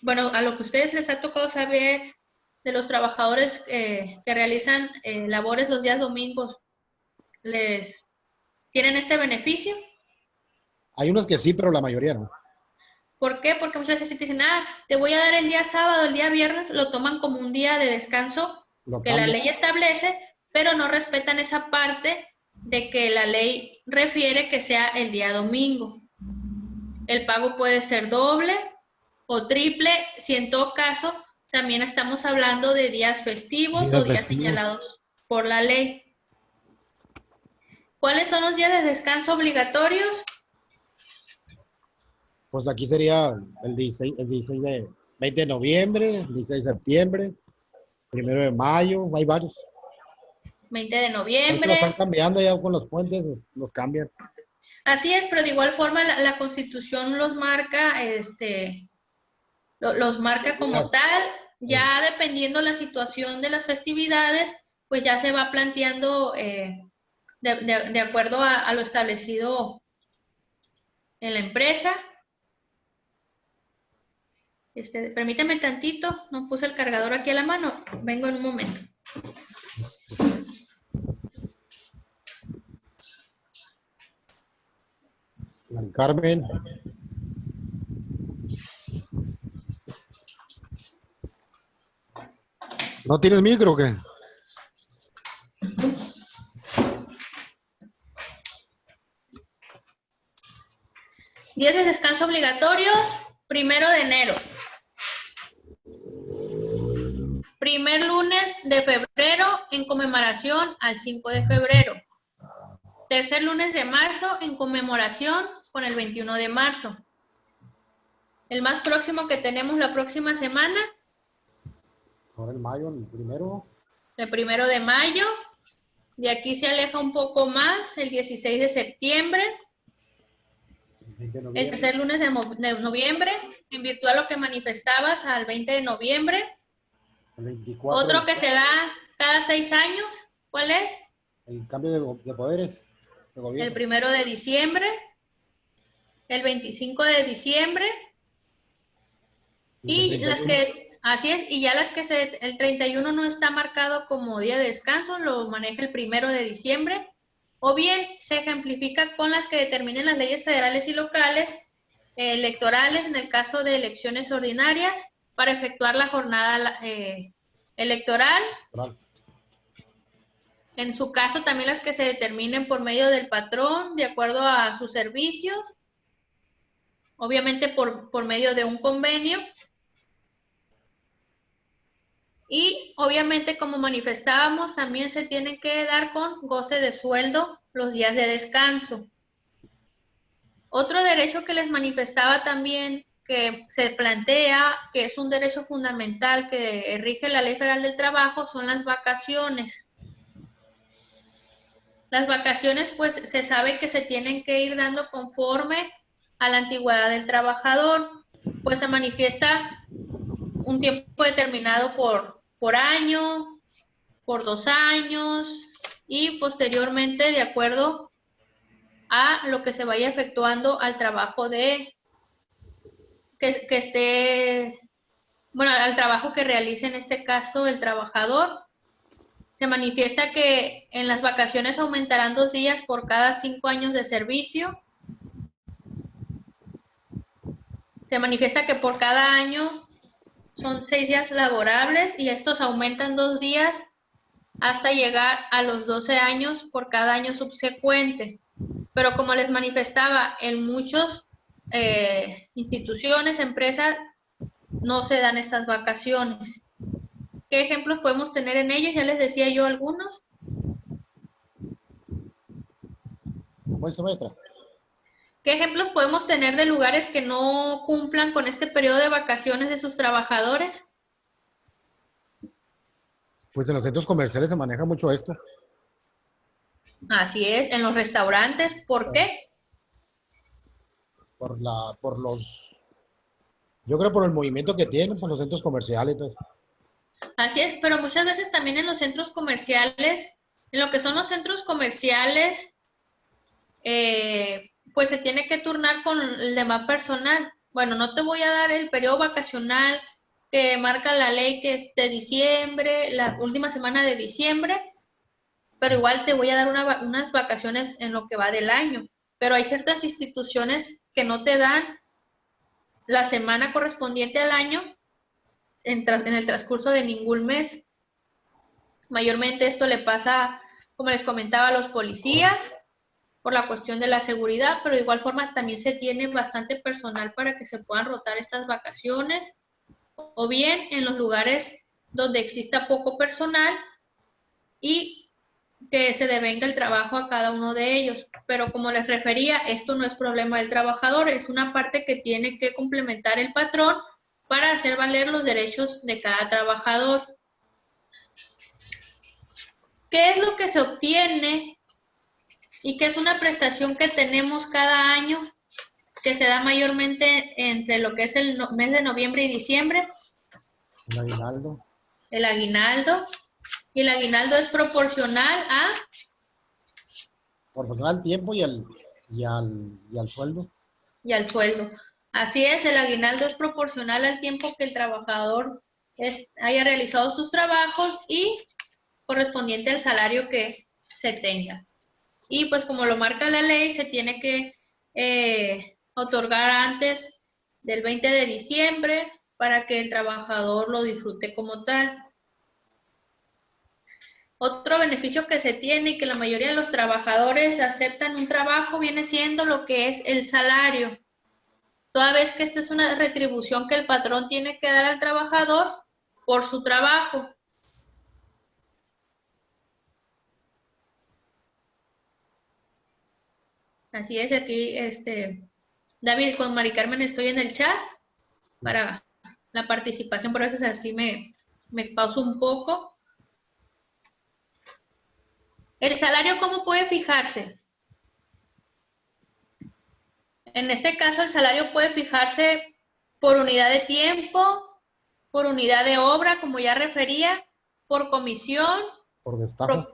bueno, a lo que ustedes les ha tocado saber de los trabajadores que realizan labores los días domingos, ¿les tienen este beneficio? Hay unos que sí, pero la mayoría no. ¿Por qué? Porque muchas veces te dicen, te voy a dar el día sábado, el día viernes, lo toman como un día de descanso que la ley establece, pero no respetan esa parte de que la ley refiere que sea el día domingo. El pago puede ser doble o triple, si en todo caso también estamos hablando de días festivos o días señalados por la ley. ¿Cuáles son los días de descanso obligatorios? Pues aquí sería el 16 de 20 de noviembre, el 16 de septiembre, 1 de mayo, hay varios. 20 de noviembre. Los están cambiando ya con los puentes, los cambian. Así es, pero de igual forma la Constitución los marca, los marca como tal, ya dependiendo la situación de las festividades, pues ya se va planteando de acuerdo a lo establecido en la empresa. Permítame tantito, no puse el cargador aquí a la mano, vengo en un momento. Carmen. ¿No tienes micro o qué? Días de descanso obligatorios, 1 de enero. Primer lunes de febrero en conmemoración al 5 de febrero. Tercer lunes de marzo en conmemoración con el 21 de marzo. El más próximo que tenemos la próxima semana. Ahora en mayo, el primero. El 1 de mayo. De aquí se aleja un poco más, el 16 de septiembre. El tercer lunes de noviembre, en virtud a lo que manifestabas, al 20 de noviembre. El 24. Otro que se da cada 6 años, ¿cuál es? El cambio de poderes. El 1 de diciembre, el 25 de diciembre, y las que, así es, y ya las que el 31 no está marcado como día de descanso, lo maneja el 1 de diciembre, o bien se ejemplifica con las que determinen las leyes federales y locales electorales en el caso de elecciones ordinarias para efectuar la jornada electoral. En su caso, también las que se determinen por medio del patrón, de acuerdo a sus servicios, obviamente por medio de un convenio. Y obviamente, como manifestábamos, también se tienen que dar con goce de sueldo los días de descanso. Otro derecho que les manifestaba también, que se plantea que es un derecho fundamental que rige la Ley Federal del Trabajo, son las vacaciones. Las vacaciones, pues, se sabe que se tienen que ir dando conforme a la antigüedad del trabajador, pues se manifiesta un tiempo determinado por año, por 2 años y posteriormente de acuerdo a a lo que se vaya efectuando al trabajo de que esté, bueno, al trabajo que realice en este caso el trabajador. Se manifiesta que en las vacaciones aumentarán 2 días por cada 5 años de servicio. Se manifiesta que por cada año son 6 días laborables y estos aumentan 2 días hasta llegar a los 12 años por cada año subsecuente. Pero como les manifestaba, en muchas instituciones, empresas, no se dan estas vacaciones. ¿Qué ejemplos podemos tener en ellos? Ya les decía yo algunos. Muestra. ¿Qué ejemplos podemos tener de lugares que no cumplan con este periodo de vacaciones de sus trabajadores? Pues en los centros comerciales se maneja mucho esto. Así es, en los restaurantes. ¿Por qué? Yo creo por el movimiento que tienen, por los centros comerciales. Entonces. Así es, pero muchas veces también en los centros comerciales, en lo que son los centros comerciales, pues se tiene que turnar con el demás personal. Bueno, no te voy a dar el periodo vacacional que marca la ley, que es de diciembre, la última semana de diciembre, pero igual te voy a dar unas vacaciones en lo que va del año. Pero hay ciertas instituciones que no te dan la semana correspondiente al año en el transcurso de ningún mes. Mayormente esto le pasa, como les comentaba, a los policías por la cuestión de la seguridad, pero de igual forma también se tiene bastante personal para que se puedan rotar estas vacaciones, o bien en los lugares donde exista poco personal y que se devenga el trabajo a cada uno de ellos. Pero como les refería, esto no es problema del trabajador, es una parte que tiene que complementar el patrón para hacer valer los derechos de cada trabajador. ¿Qué es lo que se obtiene y qué es una prestación que tenemos cada año que se da mayormente entre lo que es el mes de noviembre y diciembre? El aguinaldo. El aguinaldo. Y el aguinaldo es proporcional a... Proporcional al tiempo y al sueldo. Y al sueldo. Así es, el aguinaldo es proporcional al tiempo que el trabajador haya realizado sus trabajos y correspondiente al salario que se tenga. Y pues como lo marca la ley, se tiene que otorgar antes del 20 de diciembre para que el trabajador lo disfrute como tal. Otro beneficio que se tiene y que la mayoría de los trabajadores aceptan un trabajo viene siendo lo que es el salario. Toda vez que esta es una retribución que el patrón tiene que dar al trabajador por su trabajo. Así es, aquí David, con Mari Carmen estoy en el chat para la participación, por eso así me pauso un poco. ¿El salario cómo puede fijarse? En este caso, el salario puede fijarse por unidad de tiempo, por unidad de obra, como ya refería, por comisión, por destajo,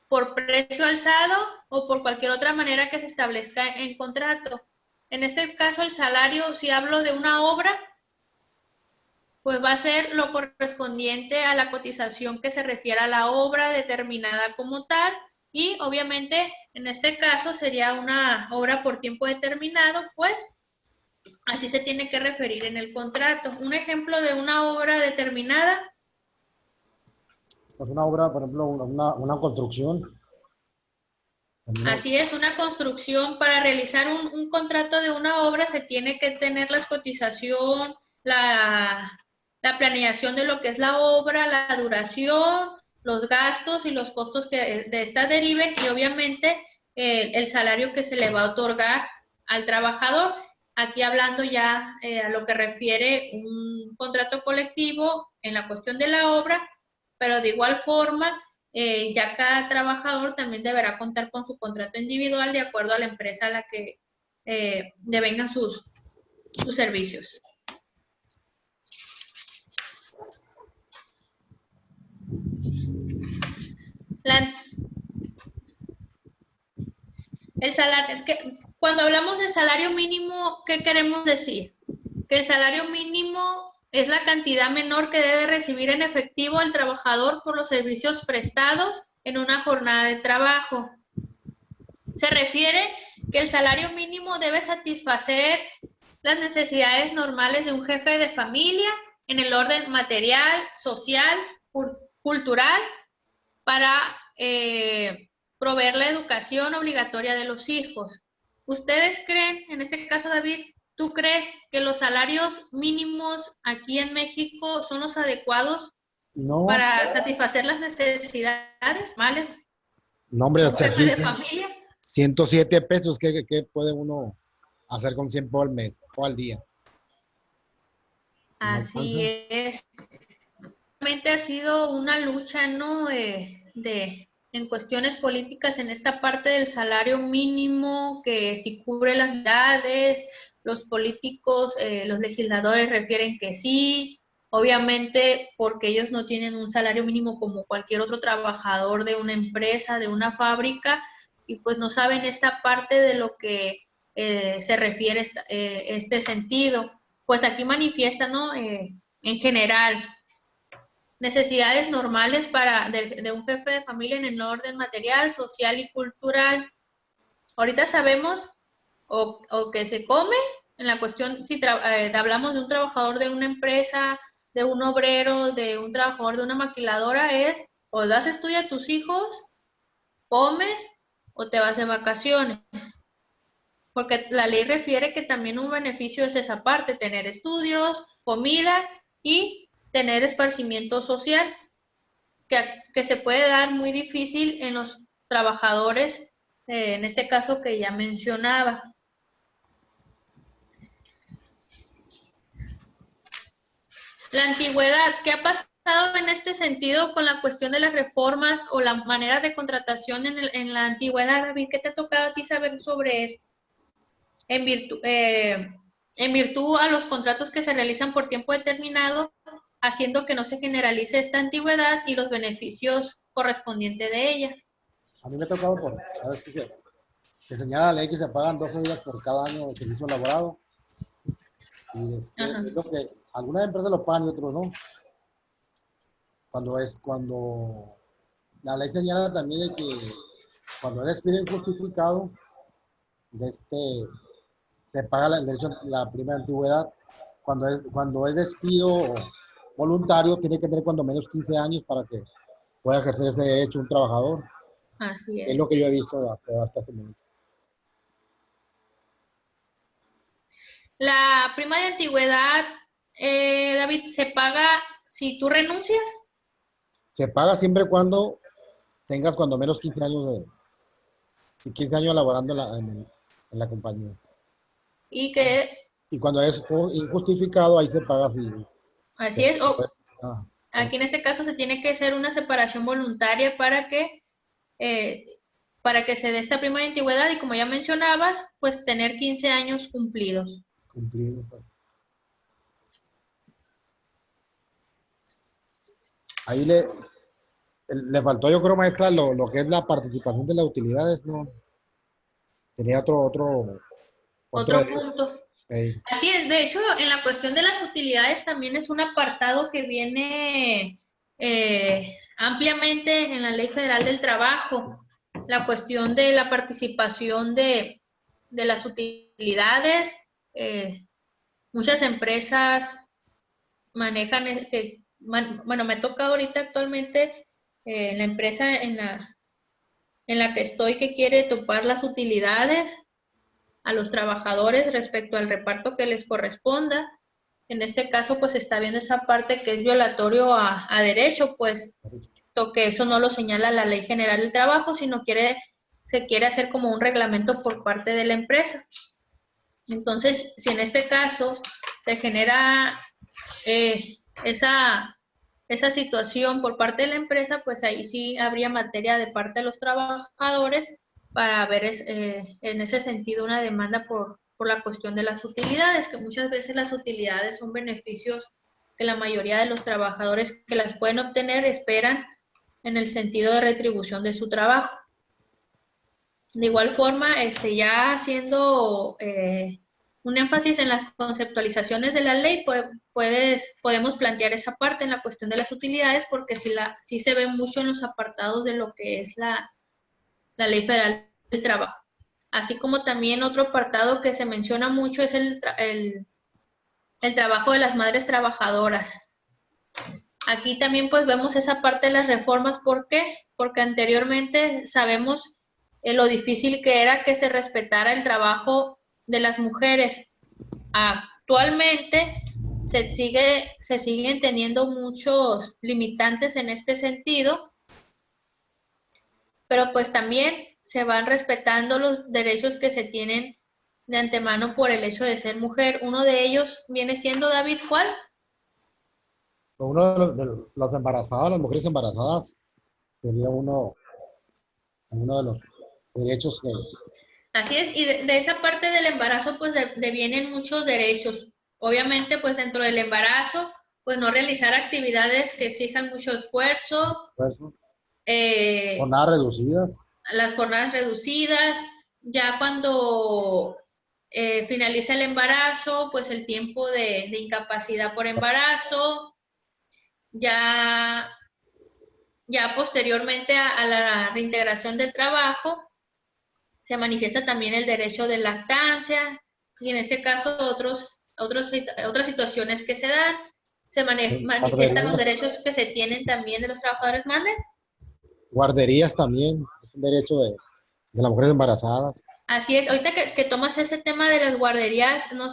por precio alzado o por cualquier otra manera que se establezca en contrato. En este caso, el salario, si hablo de una obra, pues va a ser lo correspondiente a la cotización que se refiere a la obra determinada como tal y obviamente en este caso sería una obra por tiempo determinado, pues así se tiene que referir en el contrato. Un ejemplo de una obra determinada. Pues una obra, por ejemplo, una construcción. Así es, una construcción, para realizar un contrato de una obra se tiene que tener la cotización, la planeación de lo que es la obra, la duración, los gastos y los costos que de esta deriven y obviamente el salario que se le va a otorgar al trabajador. Aquí hablando ya a lo que refiere un contrato colectivo en la cuestión de la obra, pero de igual forma ya cada trabajador también deberá contar con su contrato individual de acuerdo a la empresa a la que devengan sus servicios. El salario, cuando hablamos de salario mínimo, ¿qué queremos decir? Que el salario mínimo es la cantidad menor que debe recibir en efectivo el trabajador por los servicios prestados en una jornada de trabajo. Se refiere que el salario mínimo debe satisfacer las necesidades normales de un jefe de familia en el orden material, social, cultural, para proveer la educación obligatoria de los hijos. ¿Ustedes creen, en este caso David, tú crees que los salarios mínimos aquí en México son los adecuados No, para satisfacer las necesidades normales no, hombre, de o un sea, jefe aquí de familia? 107 pesos, ¿qué puede uno hacer con 100 por al mes o al día? No Así alcanza. es. Realmente ha sido una lucha, ¿no? En cuestiones políticas en esta parte del salario mínimo, que si cubre las edades, los políticos, los legisladores refieren que sí, obviamente porque ellos no tienen un salario mínimo como cualquier otro trabajador de una empresa, de una fábrica, y pues no saben esta parte de lo que se refiere este sentido. Pues aquí manifiesta, ¿no? En general, necesidades normales de un jefe de familia en el orden material, social y cultural. Ahorita sabemos o que se come, en la cuestión, si hablamos de un trabajador de una empresa, de un obrero, de un trabajador de una maquiladora, es o das estudio a tus hijos, comes o te vas de vacaciones. Porque la ley refiere que también un beneficio es esa parte, tener estudios, comida y tener esparcimiento social, que se puede dar muy difícil en los trabajadores, en este caso que ya mencionaba. La antigüedad, ¿qué ha pasado en este sentido con la cuestión de las reformas o la manera de contratación en la antigüedad, David? ¿Qué te ha tocado a ti saber sobre esto? En virtud a los contratos que se realizan por tiempo determinado, haciendo que no se generalice esta antigüedad y los beneficios correspondientes de ella. A mí me ha tocado ¿sabes qué? Que señala la ley que se pagan 12 días por cada año de servicio laborado. Y es lo que algunas empresas lo pagan y otros no. Cuando la ley señala también de que cuando eres despido injustificado, se paga la primera antigüedad. Cuando es despido voluntario, tiene que tener cuando menos 15 años para que pueda ejercer ese derecho un trabajador. Así Es es. lo que yo he visto hasta este momento. La prima de antigüedad, David, ¿se paga si tú renuncias? Se paga siempre cuando tengas cuando menos 15 años 15 años laborando en la compañía. Y que Y cuando es injustificado, ahí se paga si. así es. Ah, Aquí en este caso se tiene que hacer una separación voluntaria eh, para que se dé esta prima de antigüedad y como ya mencionabas, pues tener 15 años cumplidos. cumplido. Pues. Ahí le faltó, yo creo, maestra, lo que es la participación de las utilidades, ¿no? Tenía otro Otro derecho. punto. Así es, de hecho, en la cuestión de las utilidades también es un apartado que viene ampliamente en la Ley Federal del Trabajo, la cuestión de la participación de las utilidades. Muchas empresas manejan, bueno, me toca ahorita actualmente la empresa en la que estoy que quiere topar las utilidades a los trabajadores respecto al reparto que les corresponda. En este caso, pues está viendo esa parte que es violatorio a derecho, pues que eso no lo señala la Ley General del Trabajo, sino se quiere hacer como un reglamento por parte de la empresa. Entonces, si en este caso se genera esa situación por parte de la empresa, pues ahí sí habría materia de parte de los trabajadores para ver en ese sentido una demanda por la cuestión de las utilidades, que muchas veces las utilidades son beneficios que la mayoría de los trabajadores que las pueden obtener esperan en el sentido de retribución de su trabajo. De igual forma, ya haciendo un énfasis en las conceptualizaciones de la ley, podemos plantear esa parte en la cuestión de las utilidades, porque sí se ve mucho en los apartados de lo que es la Ley Federal del Trabajo. Así como también otro apartado que se menciona mucho es el trabajo de las madres trabajadoras. Aquí también pues vemos esa parte de las reformas. ¿Por qué? Porque anteriormente sabemos lo difícil que era que se respetara el trabajo de las mujeres. Actualmente se siguen teniendo muchos limitantes en este sentido, pero pues también se van respetando los derechos que se tienen de antemano por el hecho de ser mujer. Uno de ellos viene siendo, David, ¿cuál? Uno de las embarazadas, las mujeres embarazadas, sería uno de los derechos que... Así es, y de esa parte del embarazo pues devienen muchos derechos. Obviamente pues dentro del embarazo pues no realizar actividades que exijan mucho esfuerzo, jornadas reducidas. las jornadas reducidas, ya cuando finaliza el embarazo, pues el tiempo de incapacidad por embarazo, ya posteriormente a la reintegración del trabajo, se manifiesta también el derecho de lactancia y en este caso otras situaciones que se dan, se manifiestan los derechos que se tienen también de los trabajadores. ¿Mande? Guarderías también, es un derecho de las mujeres embarazadas. Así es, ahorita que tomas ese tema de las guarderías, no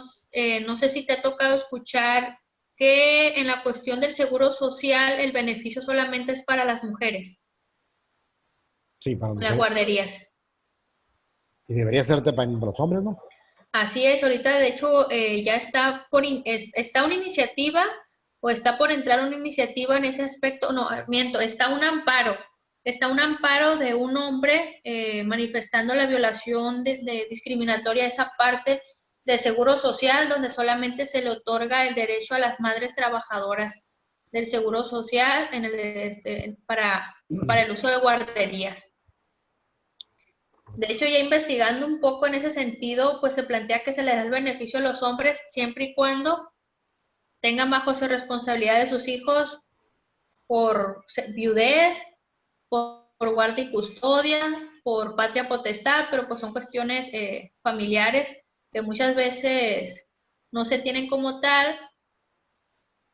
sé si te ha tocado escuchar que en la cuestión del seguro social el beneficio solamente es para las mujeres, Sí, para las las mujeres. guarderías. Y debería ser para los hombres, ¿no? Así es, ahorita de hecho ya está está una iniciativa o está por entrar una iniciativa en ese aspecto, no, miento, está un amparo de un hombre manifestando la violación de discriminatoria a esa parte del seguro social, donde solamente se le otorga el derecho a las madres trabajadoras del seguro social para el uso de guarderías. De hecho, ya investigando un poco en ese sentido, pues se plantea que se le da el beneficio a los hombres siempre y cuando tengan bajo su responsabilidad de sus hijos por viudez, por guardia y custodia, por patria potestad, pero pues son cuestiones familiares que muchas veces no se tienen como tal,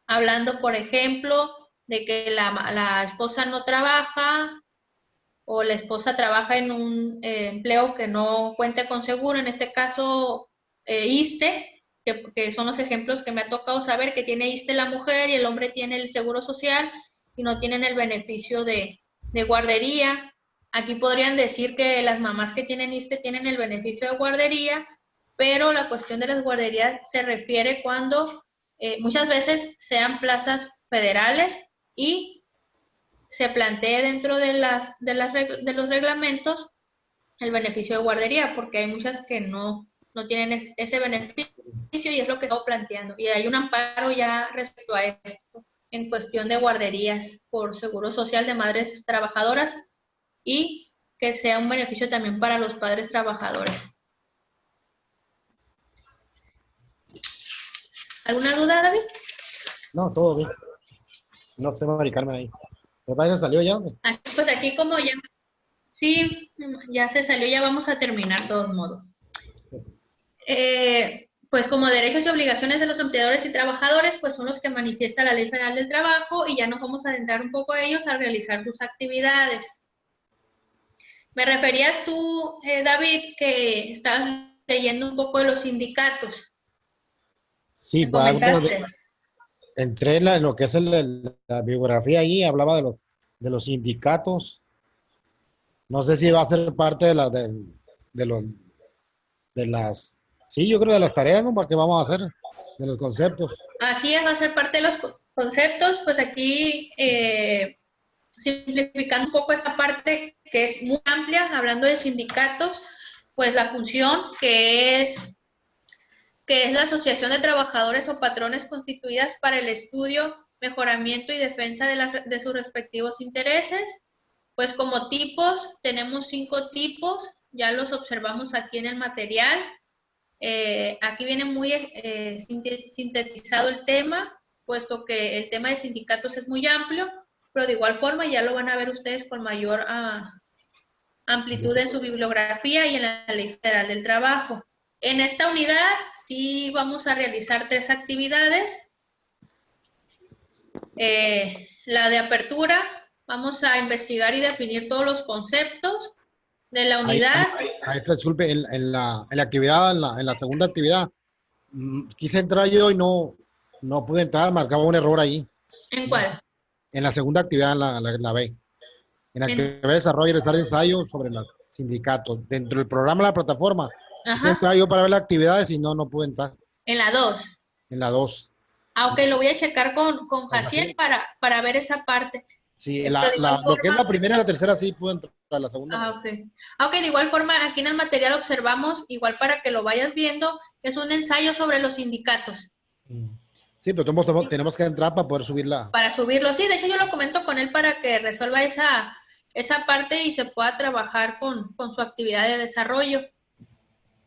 hablando, por ejemplo, de que la esposa no trabaja o la esposa trabaja en un empleo que no cuente con seguro, en este caso ISSSTE, que son los ejemplos que me ha tocado saber, que tiene ISSSTE la mujer y el hombre tiene el seguro social y no tienen el beneficio de guardería. Aquí podrían decir que las mamás que tienen ISSSTE tienen el beneficio de guardería, pero la cuestión de las guarderías se refiere cuando muchas veces sean plazas federales y se plantee dentro de los reglamentos el beneficio de guardería, porque hay muchas que no tienen ese beneficio y es lo que estamos planteando. Y hay un amparo ya respecto a esto en cuestión de guarderías por seguro social de madres trabajadoras y que sea un beneficio también para los padres trabajadores. ¿Alguna duda, David? No, todo bien. No sé, Mari Carmen ahí. ¿Me parece que salió ya? Pues aquí como ya, sí, ya se salió, ya vamos a terminar de todos modos. Pues como derechos y obligaciones de los empleadores y trabajadores, pues son los que manifiesta la Ley Federal del Trabajo y ya nos vamos a adentrar un poco a ellos al realizar sus actividades. Me referías tú, David, que estabas leyendo un poco de los sindicatos. Sí, Me comentaste. entré en lo que es la biografía allí, hablaba de los sindicatos. No sé si va a ser parte de las, sí, yo creo de las tareas, ¿no? ¿Para qué vamos a hacer? De los conceptos. Así es, va a ser parte de los conceptos, pues aquí simplificando un poco esta parte que es muy amplia, hablando de sindicatos, pues la función que es la Asociación de Trabajadores o Patrones constituidas para el estudio, mejoramiento y defensa de sus respectivos intereses. Pues como tipos, tenemos 5 tipos ya los observamos aquí en el material. Aquí viene muy sintetizado el tema, puesto que el tema de sindicatos es muy amplio, pero de igual forma ya lo van a ver ustedes con mayor amplitud en su bibliografía y en la Ley Federal del Trabajo. En esta unidad sí vamos a realizar 3 actividades. La de apertura, vamos a investigar y definir todos los conceptos de la unidad. Disculpe, en la actividad, en la segunda actividad, quise entrar yo y no pude entrar, marcaba un error ahí. ¿En cuál? En la segunda actividad, la B. En la que ve desarrollo y realizar ensayos sobre los sindicatos. Dentro del programa de la plataforma, quise entrar yo para ver las actividades y no pude entrar. En la 2. En la 2. Ok, lo voy a checar con Jaciel para ver esa parte. Sí, lo que es la primera y la tercera sí pude entrar, la segunda. Ok. Ok, de igual forma, aquí en el material observamos, igual para que lo vayas viendo, es un ensayo sobre los sindicatos. Sí, pero tenemos que entrar para poder subirla. Para subirlo, sí, de hecho yo lo comento con él para que resuelva esa parte y se pueda trabajar con su actividad de desarrollo.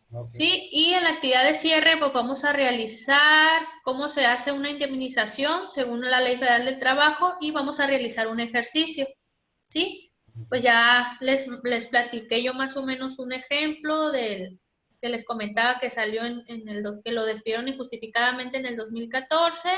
Okay. Sí, y en la actividad de cierre, pues vamos a realizar cómo se hace una indemnización según la Ley Federal del Trabajo y vamos a realizar un ejercicio, ¿sí? Pues ya les platiqué yo más o menos un ejemplo que les comentaba que salió que lo despidieron injustificadamente en el 2014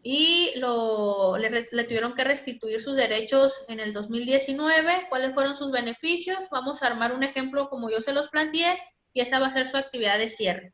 y le tuvieron que restituir sus derechos en el 2019. ¿Cuáles fueron sus beneficios? Vamos a armar un ejemplo como yo se los planteé y esa va a ser su actividad de cierre.